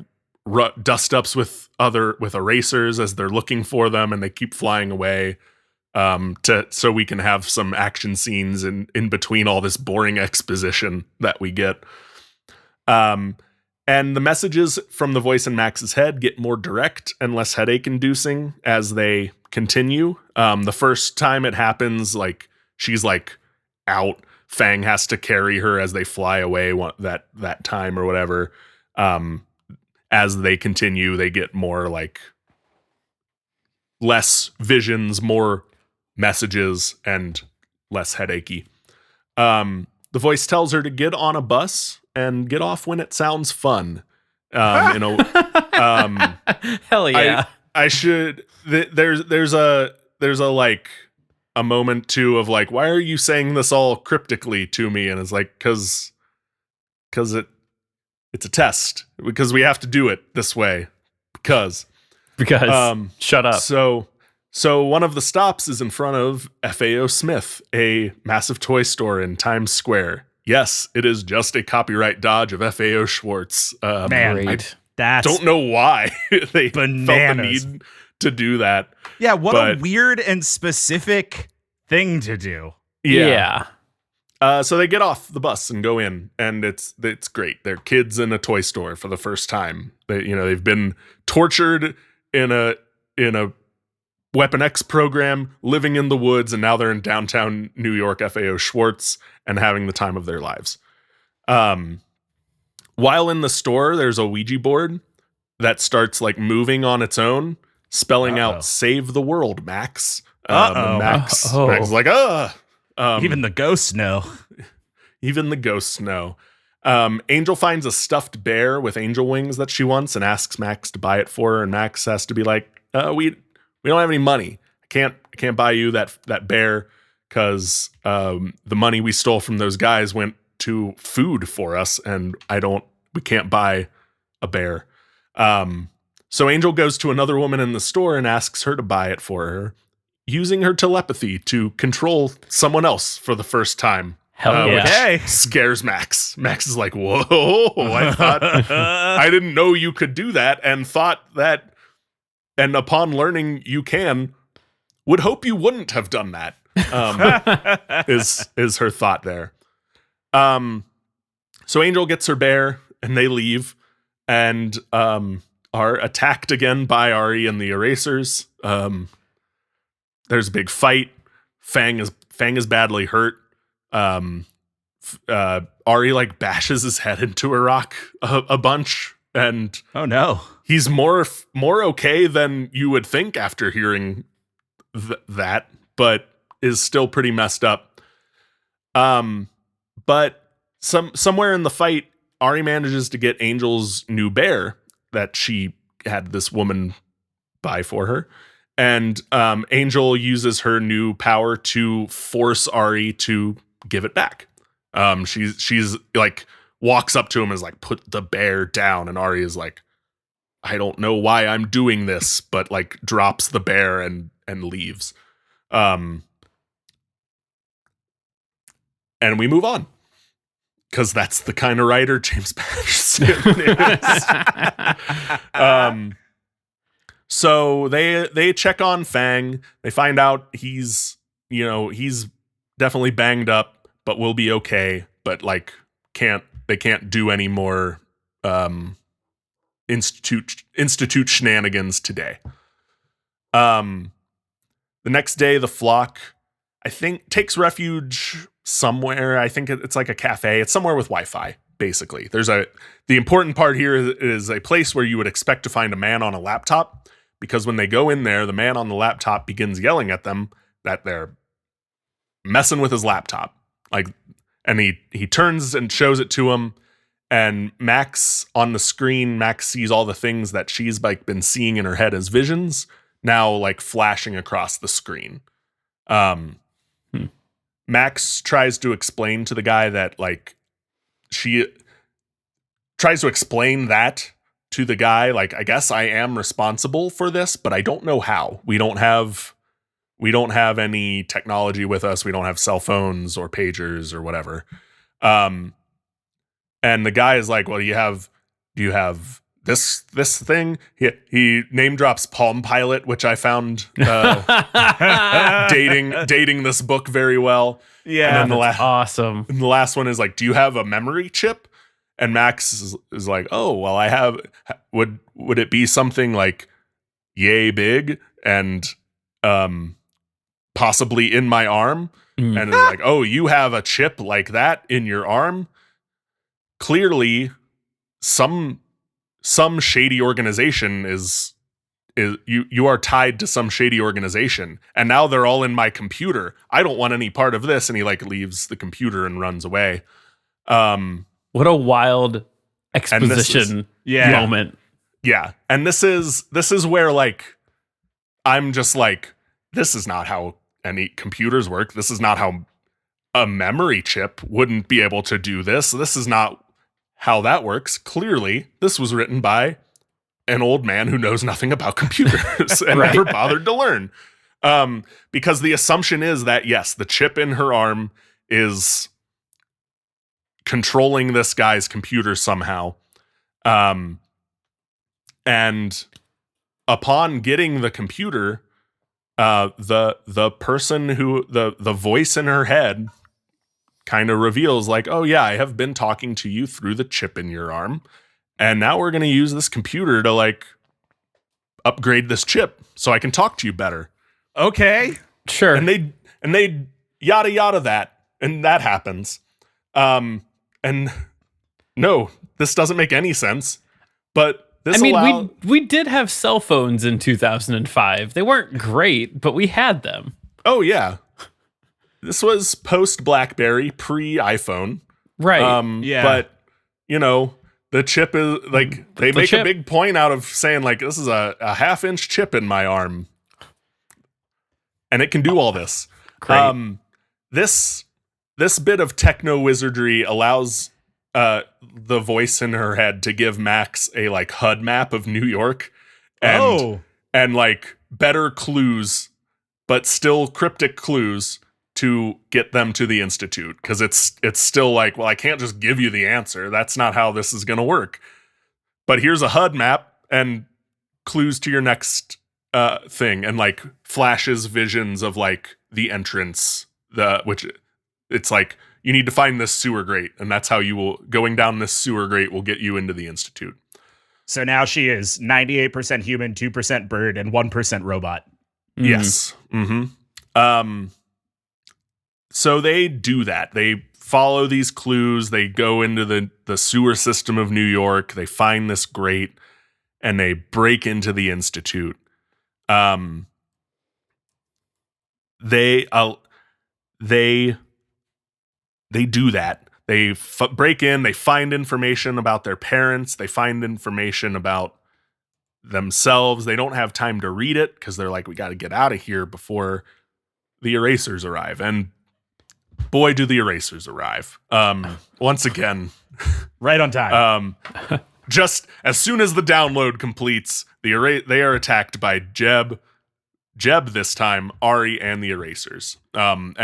dust ups with erasers as they're looking for them, and they keep flying away so we can have some action scenes in between all this boring exposition that we get. And the messages from the voice in Max's head get more direct and less headache-inducing as they continue. The first time it happens, like she's like out, Fang has to carry her as they fly away that time or whatever. As they continue, they get more like less visions, more messages, and less headachy. The voice tells her to get on a bus and get off when it sounds fun. Hell yeah. I should. There's a like a moment too of like, why are you saying this all cryptically to me? And it's like, because it's a test, because we have to do it this way. Because shut up. So one of the stops is in front of FAO Smith, a massive toy store in Times Square. Yes, it is just a copyright dodge of FAO Schwartz. Man, Great. That's don't know why they felt the bananas. need to do that. Yeah, what But- a weird and specific thing to do. Yeah. So they get off the bus and go in, and it's great. They're kids in a toy store for the first time. They've been tortured in a Weapon X program, living in the woods, and now they're in downtown New York, FAO Schwartz, and having the time of their lives. While in the store, there's a Ouija board that starts like moving on its own, spelling out "Save the world, Max." Max is like, Even the ghosts know. Even the ghosts know. Angel finds a stuffed bear with angel wings that she wants and asks Max to buy it for her. And Max has to be like, we don't have any money. I can't buy you that bear because the money we stole from those guys went to food for us, and we can't buy a bear. So Angel goes to another woman in the store and asks her to buy it for her, using her telepathy to control someone else for the first time. Hell yeah. Okay. Scares Max. Max is like, whoa, I didn't know you could do that, and thought that, and upon learning you can, would hope you wouldn't have done that, is her thought there. So Angel gets her bear, and they leave, and are attacked again by Ari and the Erasers. There's a big fight. Fang is badly hurt. Ari like bashes his head into a rock a bunch, and Oh no. he's more okay than you would think after hearing that, but is still pretty messed up. But somewhere in the fight, Ari manages to get Angel's new bear that she had this woman buy for her. And Angel uses her new power to force Ari to give it back. She's like walks up to him and is like, put the bear down. And Ari is like, I don't know why I'm doing this, but like drops the bear and leaves. And we move on. Because that's the kind of writer James Patterson is. So they check on Fang. They find out he's definitely banged up, but will be okay. But like they can't do any more institute shenanigans today. The next day, the flock, I think, takes refuge somewhere. I think it's like a cafe. It's somewhere with Wi-Fi, basically. The important part here is a place where you would expect to find a man on a laptop, because when they go in there, the man on the laptop begins yelling at them that they're messing with his laptop. And he turns and shows it to him, and Max on the screen, Max sees all the things that she's like been seeing in her head as visions, now like flashing across the screen. Max tries to explain to the guy that like she tries to explain that to the guy, like, I guess I am responsible for this, but I don't know how. We don't have any technology with us. We don't have cell phones or pagers or whatever. And the guy is like, well, do you have this thing? He name drops Palm Pilot, which I found dating this book very well. Yeah. And then Awesome. the last one is like, do you have a memory chip? And Max is like, oh, well, I have. Would it be something like yay big and possibly in my arm? And it's like, oh, you have a chip like that in your arm? Clearly, some shady organization is you are tied to some shady organization, and now they're all in my computer. I don't want any part of this. And he like leaves the computer and runs away. What a wild exposition moment. Yeah. And this is where like I'm just like, this is not how any computers work. This is not how a memory chip wouldn't be able to do this. This is not how that works. Clearly, this was written by an old man who knows nothing about computers and never bothered to learn. Because the assumption is that, yes, the chip in her arm is controlling this guy's computer somehow. And upon getting the computer, the person who the voice in her head kind of reveals like, oh yeah, I have been talking to you through the chip in your arm, and now we're going to use this computer to like upgrade this chip so I can talk to you better. Okay. Sure. And they yada yada that, and that happens. And no, this doesn't make any sense. But this we did have cell phones in 2005. They weren't great, but we had them. Oh yeah. This was post BlackBerry, pre iPhone. Right. Yeah. But the chip is like they make chip. a big point out of saying like this is a half-inch chip in my arm. And it can do all this. Great. This bit of techno wizardry allows the voice in her head to give Max a like HUD map of New York and like better clues, but still cryptic clues to get them to the Institute, because it's still like, well, I can't just give you the answer. That's not how this is going to work. But here's a HUD map and clues to your next thing, and like flashes visions of like the entrance, which it's like you need to find this sewer grate, and that's how you will going down this sewer grate will get you into the Institute. So now she is 98% human, 2% bird, and 1% robot. Yes. Mm-hmm. So they do that. They follow these clues. They go into the sewer system of New York. They find this grate, and they break into the Institute. They do that. They break in. They find information about their parents. They find information about themselves. They don't have time to read it because they're like, we got to get out of here before the erasers arrive. And boy, do the erasers arrive. Once again, right on time. Just as soon as the download completes, they are attacked by Jeb this time, Ari, and the erasers. And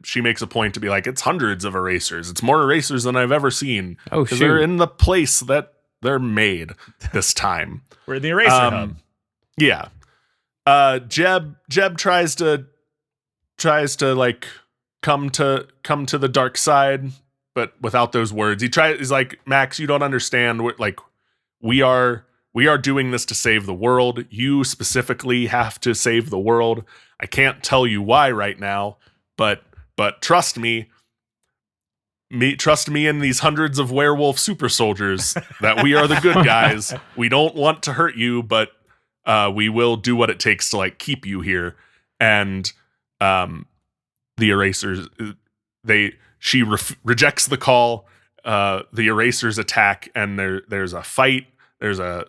she makes a point to be like, it's hundreds of erasers. It's more erasers than I've ever seen. Oh, because shoot. they're in the place that they're made this time. We're in the eraser hub. Yeah. Jeb tries to like come to the dark side, but without those words. He's like, Max, you don't understand. Like, we are doing this to save the world. You specifically have to save the world. I can't tell you why right now, but trust me in these hundreds of werewolf super soldiers that we are the good guys. We don't want to hurt you, but we will do what it takes to like keep you here. And the erasers, she rejects the call. The erasers attack, and there's a fight. There's a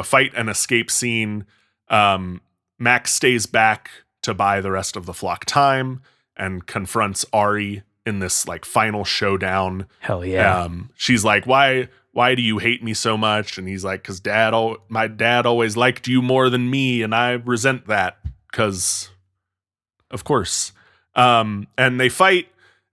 fight and escape scene. Max stays back to buy the rest of the flock time and confronts Ari in this like final showdown. Hell yeah. She's like, why do you hate me so much? And he's like, 'cause my dad always liked you more than me, and I resent that, 'cause of course. And they fight,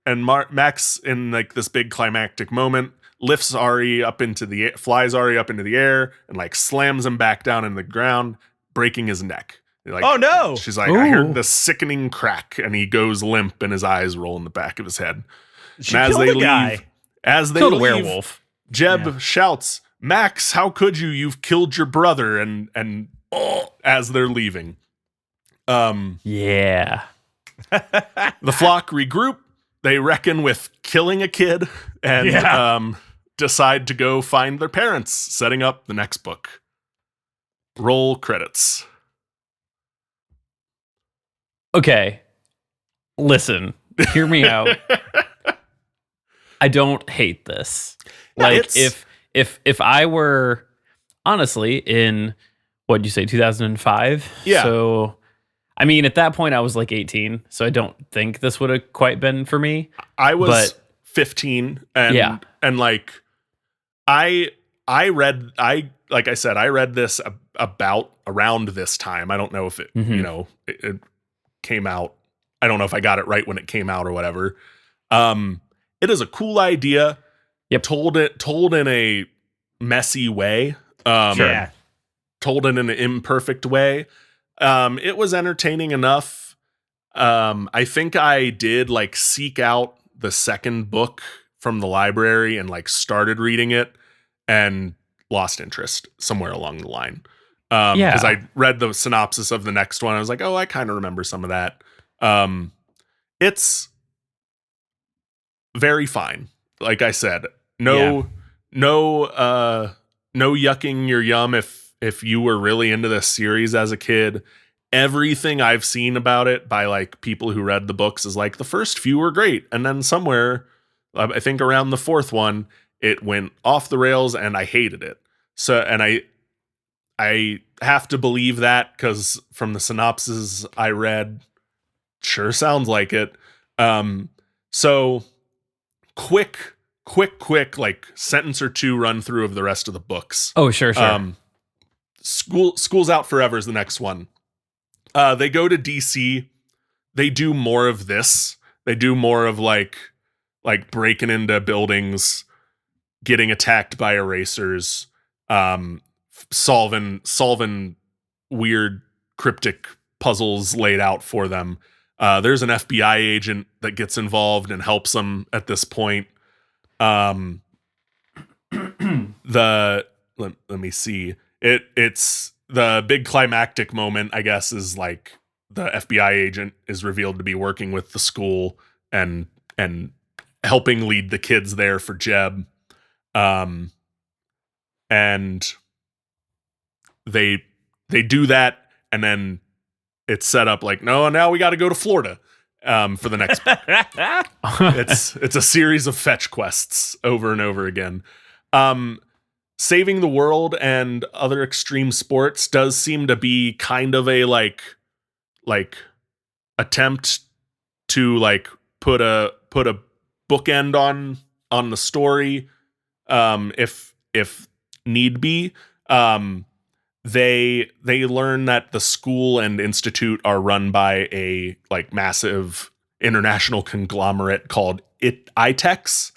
and Max, in like this big climactic moment, lifts Ari up into the flies Ari up into the air, and like slams him back down in the ground, breaking his neck. Like, oh no! She's like, I heard the sickening crack, and he goes limp, and his eyes roll in the back of his head. She and killed a guy. Killed a werewolf. Jeb shouts, Max, how could you? You've killed your brother, and as they're leaving. Yeah. The flock regroup. They reckon with killing a kid and decide to go find their parents, setting up the next book. Roll credits. Okay. Listen, hear me out. I don't hate this. Like, if I were honestly in, what'd you say, 2005? Yeah. So, I mean, at that point I was like 18, so I don't think this would have quite been for me. I was 15, and like I read this about around this time. I don't know if it it came out. I don't know if I got it right when it came out or whatever. It is a cool idea. Yep. Told in a messy way. Yeah. told in an imperfect way. It was entertaining enough. I think I did like seek out the second book from the library and like started reading it and lost interest somewhere along the line. Because I read the synopsis of the next one. I was like, oh, I kind of remember some of that. It's very fine. Like I said, no yucking your yum if you were really into this series as a kid. Everything I've seen about it by like people who read the books is like the first few were great, and then somewhere, I think around the fourth one, it went off the rails and I hated it. So, and I have to believe that because from the synopsis I read, sure sounds like it. So quick, like sentence or two run through of the rest of the books. Oh, sure. School's Out Forever is the next one. They go to DC. They do more of this. They do more of like breaking into buildings, getting attacked by erasers, solving weird cryptic puzzles laid out for them. There's an FBI agent that gets involved and helps them at this point. Let me see. It's the big climactic moment, I guess, is like the FBI agent is revealed to be working with the school and helping lead the kids there for Jeb. And they do that, and then it's set up like, no, now we got to go to Florida for the next book. It's a series of fetch quests over and over again. Saving the world and other extreme sports does seem to be kind of a like attempt to like put a bookend on the story, if need be. They learn that the school and institute are run by a like massive international conglomerate called ITEX.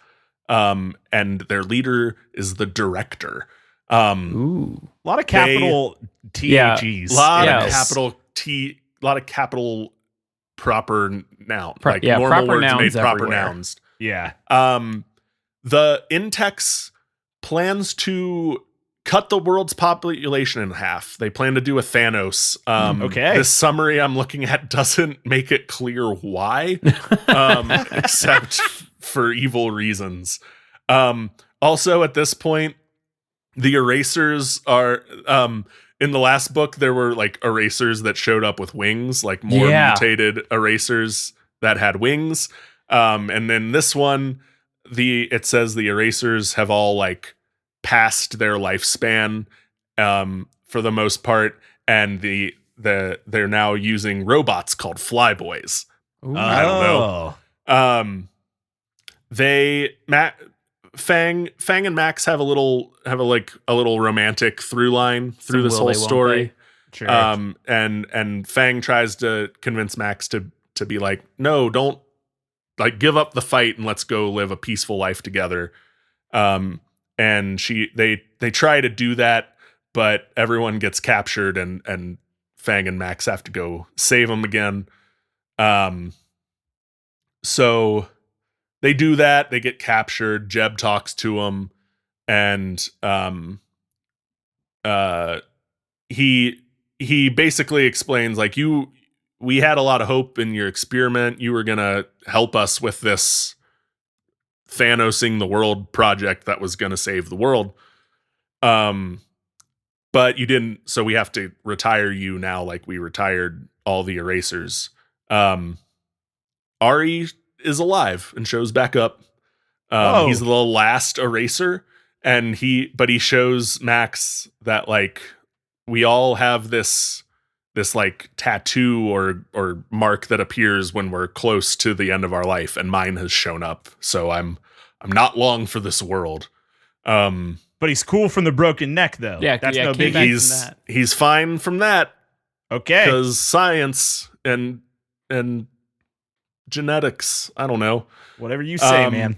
And their leader is the director. Ooh. A lot of capital THEs. A lot of capital proper noun. Normal proper words nouns made proper everywhere. nouns. Yeah. The Intex plans to cut the world's population in half. They plan to do a Thanos. Okay. This summary I'm looking at doesn't make it clear why, except for evil reasons. Also, at this point, the erasers are in the last book. There were like erasers that showed up with wings, like more mutated erasers that had wings. And then this one, it says the erasers have all like past their lifespan for the most part, and they're now using robots called flyboys. I don't know. Fang and Max have a little romantic through line through this whole story. Sure. And Fang tries to convince Max to be like, no, don't like give up the fight and let's go live a peaceful life together. And they try to do that, but everyone gets captured and Fang and Max have to go save them again. So they do that. They get captured. Jeb talks to them, and he basically explains like, we had a lot of hope in your experiment. You were gonna help us with this Thanosing the world project that was gonna save the world. But you didn't, so we have to retire you now, like we retired all the erasers. Ari is alive and shows back up. He's the last eraser, and he shows Max that like we all have this like tattoo or mark that appears when we're close to the end of our life, and mine has shown up. So I'm not long for this world. But he's cool from the broken neck, though. Yeah, that's no came biggie. back He's fine from that. Okay. Because science and genetics, I don't know. Whatever you say, man.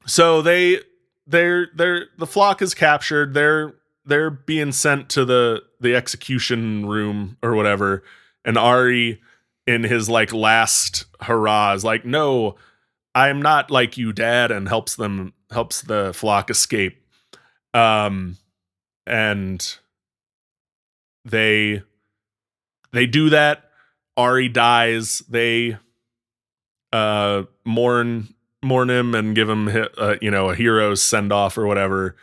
So the flock is captured. They're they're being sent to the execution room or whatever, and Ari, in his like last hurrah, is like, "No, I'm not like you, Dad," and helps the flock escape. And they do that. Ari dies. They mourn him and give him a hero's send off or whatever,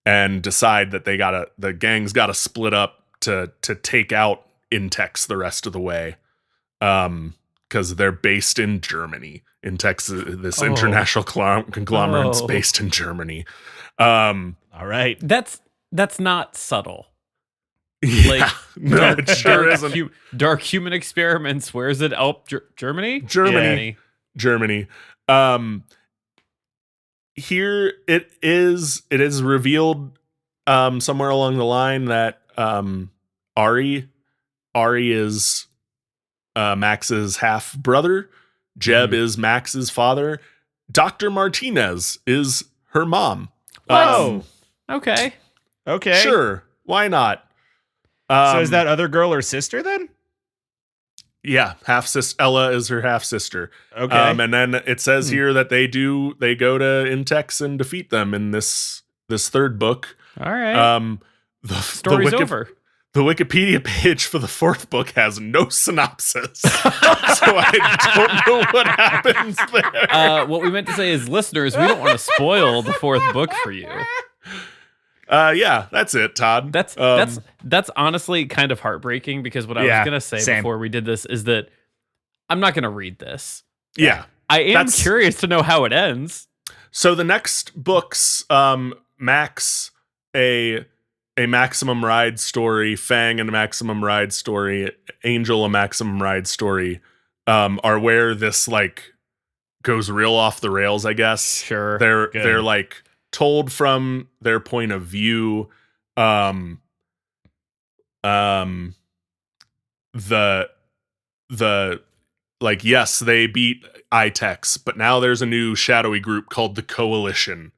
and decide that the gang's gotta split up to take out Intex the rest of the way, because they're based in Germany. Intex, this international conglomerate's based in Germany. All right. That's not subtle. Yeah, Like no, it sure isn't. Dark human experiments. Where is it? Oh, Germany. Germany. Here it is revealed somewhere along the line that Ari is Max's half brother. Jeb is Max's father. Dr. Martinez is her mom. Oh, Okay. Sure, why not? So is that other girl her sister then? Yeah, half sister. Ella is her half sister. Okay. And then it says here that they go to Intex and defeat them in this third book. All right. Story's over. The Wikipedia page for the fourth book has no synopsis, so I don't know what happens there. What we meant to say is, listeners, we don't want to spoil the fourth book for you. Yeah, that's it, Todd. That's honestly kind of heartbreaking, because what I was gonna say before we did this is that I'm not gonna read this. Yeah, I am curious to know how it ends. So the next books, Max, a Maximum Ride story, Fang and a Maximum Ride story, Angel a Maximum Ride story, are where this like goes real off the rails, I guess. Sure. They're like told from their point of view. The like, yes, they beat ITEX, but now there's a new shadowy group called the Coalition.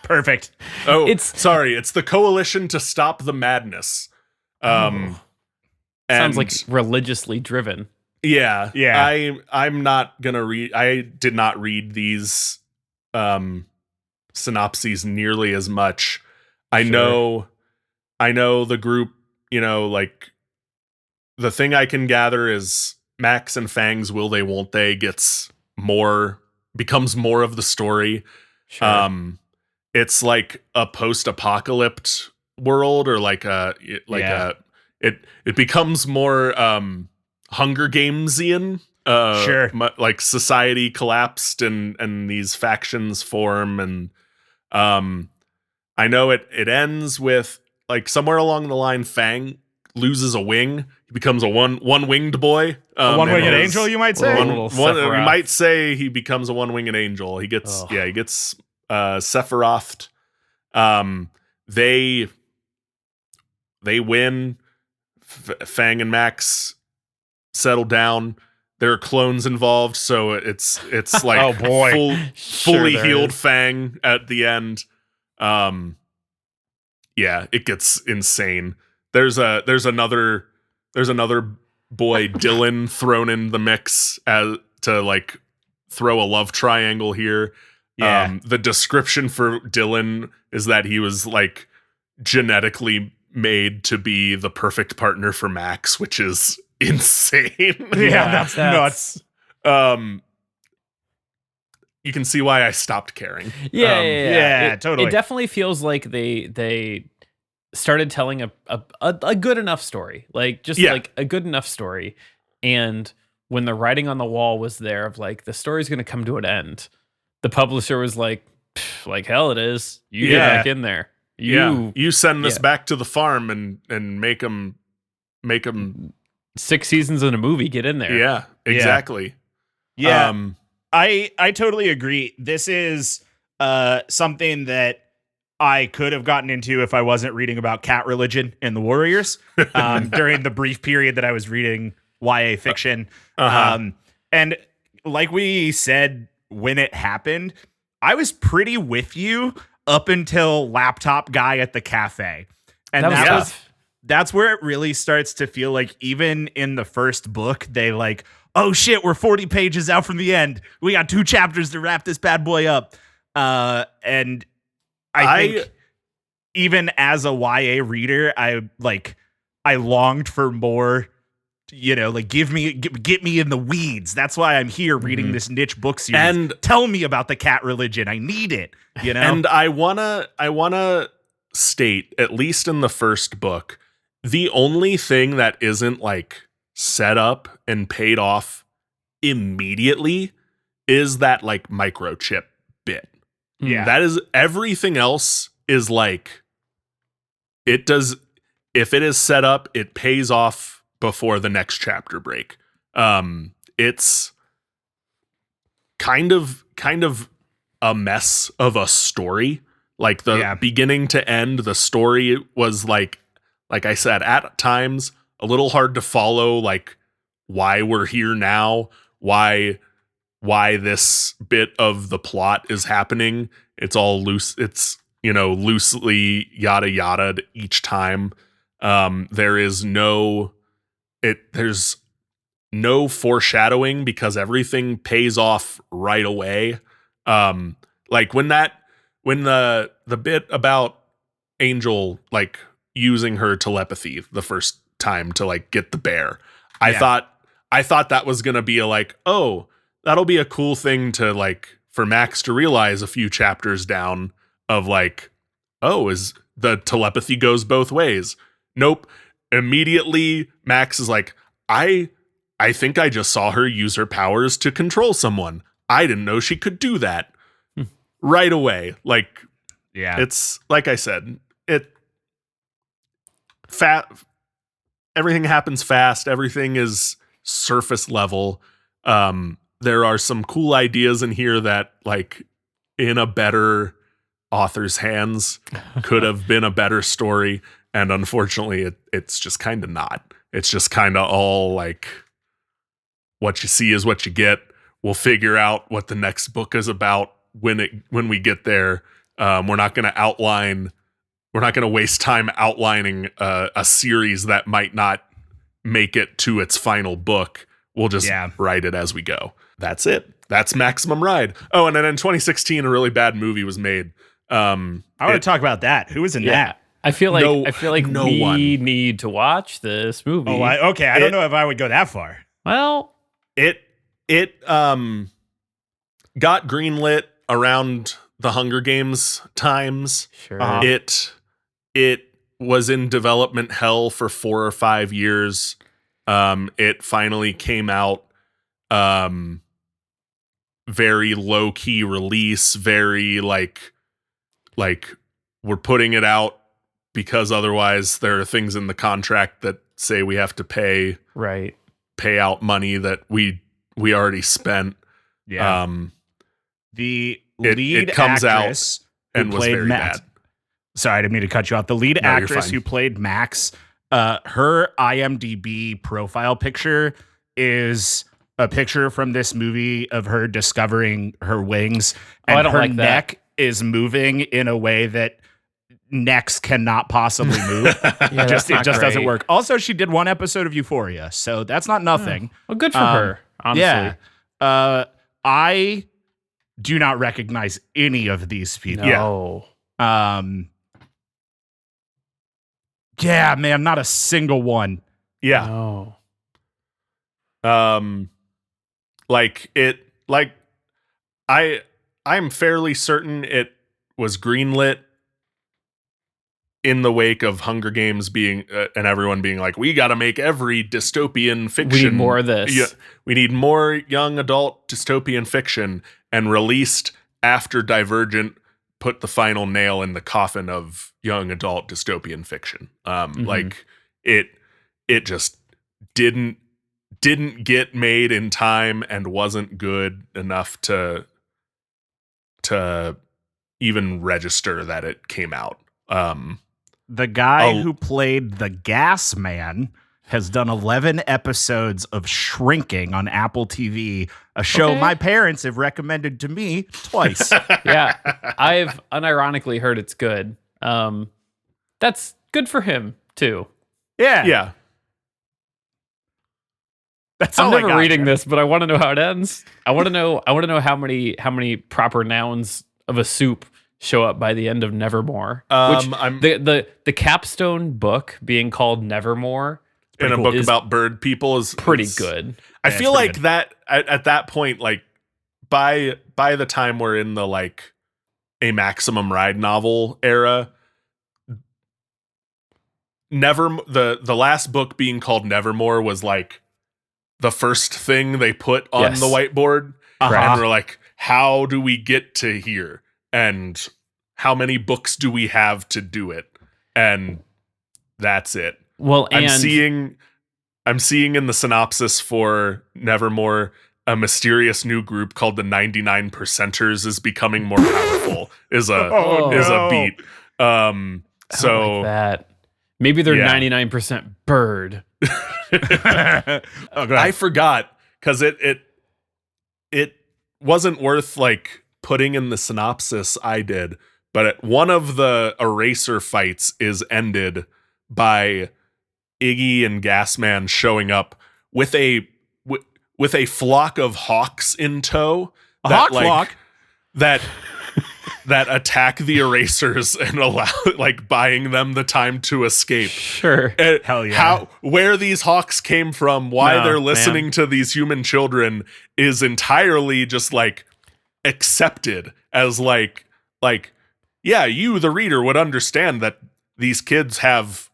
Perfect. Oh, it's the Coalition to Stop the Madness. Sounds like religiously driven. Yeah. Yeah. I'm not gonna read. I did not read these synopses nearly as much. I know the group, like the thing I can gather is Max and Fang's will they won't they becomes more of the story. Sure. It's like a post-apocalypse world, or it becomes more Hunger Gamesian. Sure. Like society collapsed and these factions form, and I know it ends with like somewhere along the line Fang loses a wing. He becomes a one-winged boy. A one-winged angel, you might say. We might say he becomes a one-winged angel. He gets Sephiroth. They win. Fang and Max settle down. There are clones involved, so it's like oh boy, fully healed Fang at the end. Yeah, it gets insane. There's another boy, Dylan, thrown in the mix to like throw a love triangle here. Yeah. The description for Dylan is that he was like genetically made to be the perfect partner for Max, which is insane. Yeah, that's nuts. You can see why I stopped caring. Yeah, totally. It definitely feels like they started telling a good enough story, like like a good enough story, and when the writing on the wall was there of like the story's going to come to an end, the publisher was like hell it is. You get back in there. You send this back to the farm and make them 6 seasons in a movie. Get in there. Yeah, exactly. Yeah. I totally agree. This is something that I could have gotten into if I wasn't reading about cat religion in the Warriors during the brief period that I was reading YA fiction. And like we said, when it happened, I was pretty with you up until laptop guy at the cafe. And That was tough. that's where it really starts to feel like even in the first book, they like, oh shit, we're 40 pages out from the end. We got 2 chapters to wrap this bad boy up. And I think even as a YA reader, I longed for more, like get me in the weeds. That's why I'm here reading this niche book series. And tell me about the cat religion. I need it, And I wanna state, at least in the first book, the only thing that isn't like set up and paid off immediately is that like microchip bit. Yeah. That is, everything else is like, it does, if it is set up, it pays off before the next chapter break. It's kind of a mess of a story. Like the beginning to end, the story was like I said, at times a little hard to follow, like why we're here now, why this bit of the plot is happening. It's all loose. It's, loosely yada yada each time. There's no foreshadowing because everything pays off right away. Like when the bit about Angel like using her telepathy the first time to like get the bear, I thought that was gonna be a like, oh, that'll be a cool thing to like for Max to realize a few chapters down of like, oh, is the telepathy goes both ways. Nope. Immediately Max is like, I think I just saw her use her powers to control someone. I didn't know she could do that. Right away. Like, it's like I said, everything happens fast. Everything is surface level. There are some cool ideas in here that like in a better author's hands could have been a better story. And unfortunately it's just kind of not. It's just kind of all like what you see is what you get. We'll figure out what the next book is about when we get there. We're not going to waste time outlining a series that might not make it to its final book. We'll just write it as we go. That's it. That's Maximum Ride. Oh, and then in 2016, a really bad movie was made. I want to talk about that. Who was in that? I feel like no we one. need to watch this movie. Oh, I don't know if I would go that far. Well, it got greenlit around the Hunger Games times. sure. It was in development hell for 4 or 5 years. It finally came out. Very low key release. Very like we're putting it out because otherwise there are things in the contract that say we have to pay out money that we already spent. Yeah. The lead it comes actress out and who was played very Max. bad. Sorry, I didn't mean to cut you off. The lead No, you're actress fine. who played Max, her IMDb profile picture is a picture from this movie of her discovering her wings, and I don't her like that. neck is moving in a way that necks cannot possibly move. Yeah, it just that's not doesn't great. work. Also, she did one episode of Euphoria, so that's not nothing. Well, good for her, honestly. Yeah. I do not recognize any of these people. No. Yeah, man, not a single one. Yeah. No. I'm fairly certain it was greenlit in the wake of Hunger Games being and everyone being like, we got to make every dystopian fiction. We need more of this. Yeah, we need more young adult dystopian fiction, and released after Divergent put the final nail in the coffin of young adult dystopian fiction. Like it just didn't get made in time and wasn't good enough to even register that it came out. The guy who played the gas man has done 11 episodes of Shrinking on Apple TV, a show my parents have recommended to me twice. Yeah, I've unironically heard it's good. That's good for him too. Yeah. Yeah. That's I'm all I never got, reading man. this, but I want to know how it ends. I want to know how many proper nouns of a soup show up by the end of Nevermore. The capstone book being called Nevermore in a cool. book Is about bird people is pretty good. I Yeah, feel it's pretty like good. that at that point, like by the time we're in the like a Maximum Ride novel era, the last book being called Nevermore was like the first thing they put on Yes. the whiteboard. Uh-huh. And we're like, how do we get to here? And how many books do we have to do it? And that's it. Well, and I'm seeing in the synopsis for Nevermore a mysterious new group called the 99 Percenters is becoming more powerful. is a beat. I don't So like that. Maybe they're Yeah. 99% bird. Oh, go I ahead. forgot because it wasn't worth like putting in the synopsis I did, but one of the eraser fights is ended by Iggy and Gasman showing up with a flock of hawks in tow. A hawk flock? that attack the erasers and allow like buying them the time to escape. Sure. Hell yeah. Where these hawks came from, why No, they're listening to these human children is entirely just like accepted as like yeah, you the reader would understand that these kids have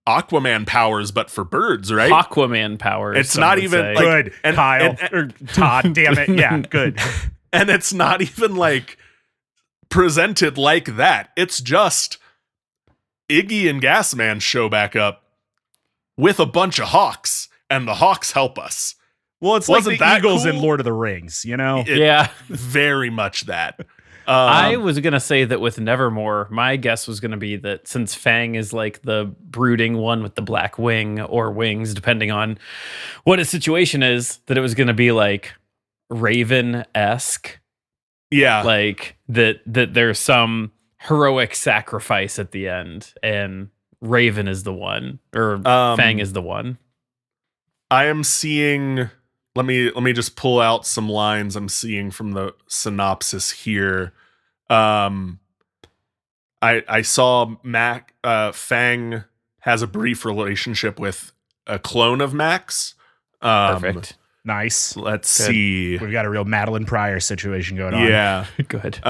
Aquaman powers but for birds, right? Aquaman powers. It's some not would even say. like- Good, and- Kyle. and- Or Todd, damn it. Yeah, good. And it's not even like presented like that. It's just Iggy and Gasman show back up with a bunch of hawks, and the hawks help us. Well, it's Wasn't like the that Eagles in cool? Lord of the Rings, you know? Yeah. Very much that. I was going to say that with Nevermore, my guess was going to be that since Fang is like the brooding one with the black wing or wings, depending on what his situation is, that it was going to be like Raven-esque, Yeah. like that there's some heroic sacrifice at the end and Raven is the one or Fang is the one. I am seeing. Let me just pull out some lines I'm seeing from the synopsis here. I saw Fang has a brief relationship with a clone of Max. Perfect. Nice. Let's Good. see. We've got a real Madeline Pryor situation going on. Yeah. Good.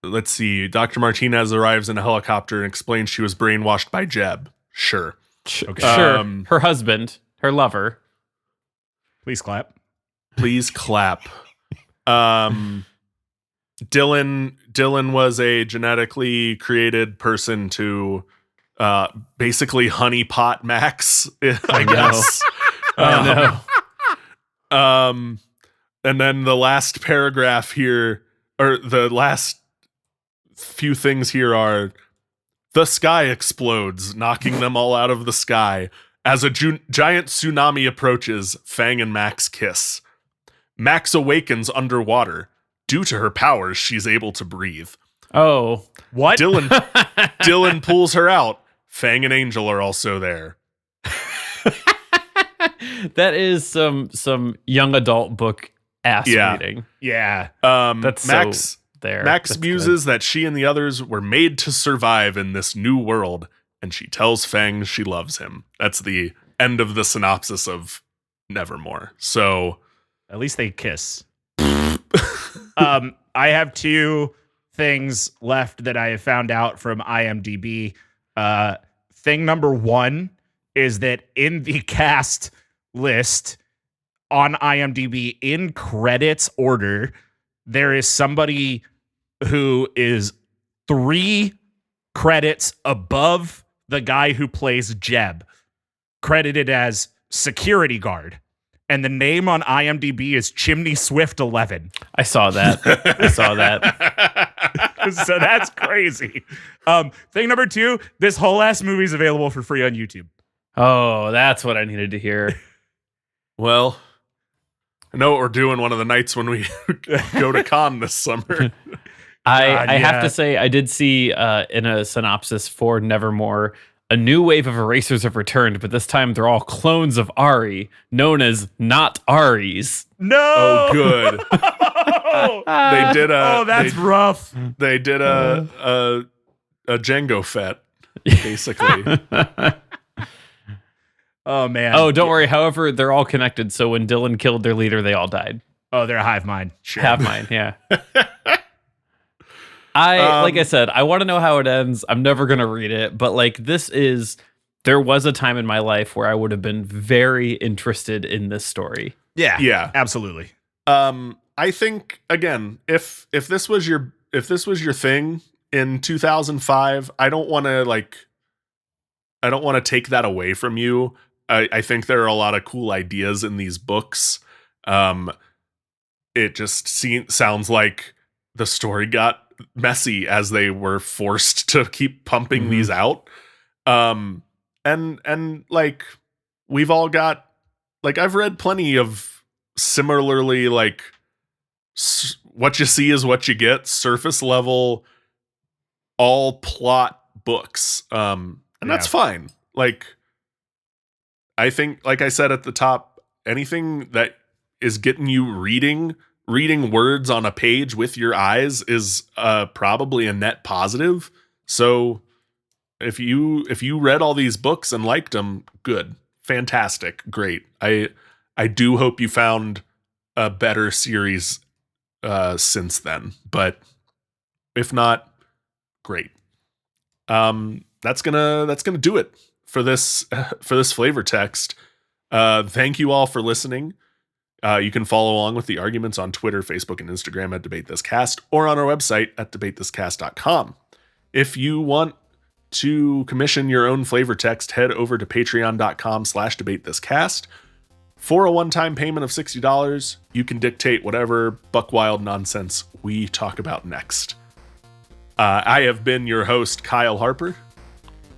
Let's see. Dr. Martinez arrives in a helicopter and explains she was brainwashed by Jeb. Sure. Okay. Sure. Um, Her husband, her lover. Please clap. Please clap. Dylan was a genetically created person to basically honeypot Max, I guess. Oh, no. And then the last paragraph here, or the last few things here are: the sky explodes, knocking them all out of the sky. As a giant tsunami approaches, Fang and Max kiss. Max awakens underwater. Due to her powers, she's able to breathe. Oh. What? Dylan pulls her out. Fang and Angel are also there. That is some young adult book ass Yeah. reading. Yeah. That's Max. so there. Max That's muses that she and the others were made to survive in this new world, and she tells Fang she loves him. That's the end of the synopsis of Nevermore. So, At least they kiss. I have two things left that I have found out from IMDb. Thing number one is that in the cast list on IMDb, in credits order, there is somebody who is 3 credits above the guy who plays Jeb, credited as security guard. And the name on IMDb is Chimney Swift 11. I saw that. I saw that. So that's crazy. Thing number 2, this whole ass movie is available for free on YouTube. Oh, that's what I needed to hear. Well, I know what we're doing one of the nights when we go to con this summer. I have to say, I did see in a synopsis for Nevermore, a new wave of erasers have returned, but this time they're all clones of Ari, known as not Aries. No. Oh, good. They did a. Oh, that's rough. They did a Django Fett, basically. Oh man. Oh, don't worry. However, they're all connected. So when Dylan killed their leader, they all died. Oh, they're a hive mind. Sure. Have mine, yeah. Like I said, I want to know how it ends. I'm never gonna read it, but like there was a time in my life where I would have been very interested in this story. Yeah, absolutely. I think again, if this was your thing in 2005, I don't want to take that away from you. I think there are a lot of cool ideas in these books. It just sounds like the story got messy as they were forced to keep pumping these out. And like we've all got, like, I've read plenty of similarly, like, what you see is what you get, surface level, all plot books. And that's fine. Like, I think, like I said at the top, anything that is getting you reading words on a page with your eyes is probably a net positive. So if you read all these books and liked them, good, fantastic, great. I do hope you found a better series since then, but if not, great. That's gonna do it for this flavor text. Thank you all for listening. You can follow along with the arguments on Twitter, Facebook, and Instagram at DebateThisCast, or on our website at debatethiscast.com. If you want to commission your own flavor text, head over to patreon.com/debatethiscast. For a one-time payment of $60, you can dictate whatever buck-wild nonsense we talk about next. I have been your host, Kyle Harper.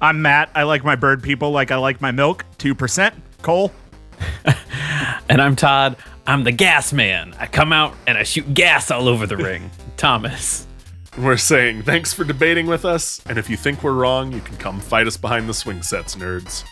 I'm Matt. I like my bird people like I like my milk. 2%. Cole. And I'm Todd. I'm the gas man. I come out and I shoot gas all over the ring. Thomas. We're saying thanks for debating with us, and if you think we're wrong, you can come fight us behind the swing sets, nerds.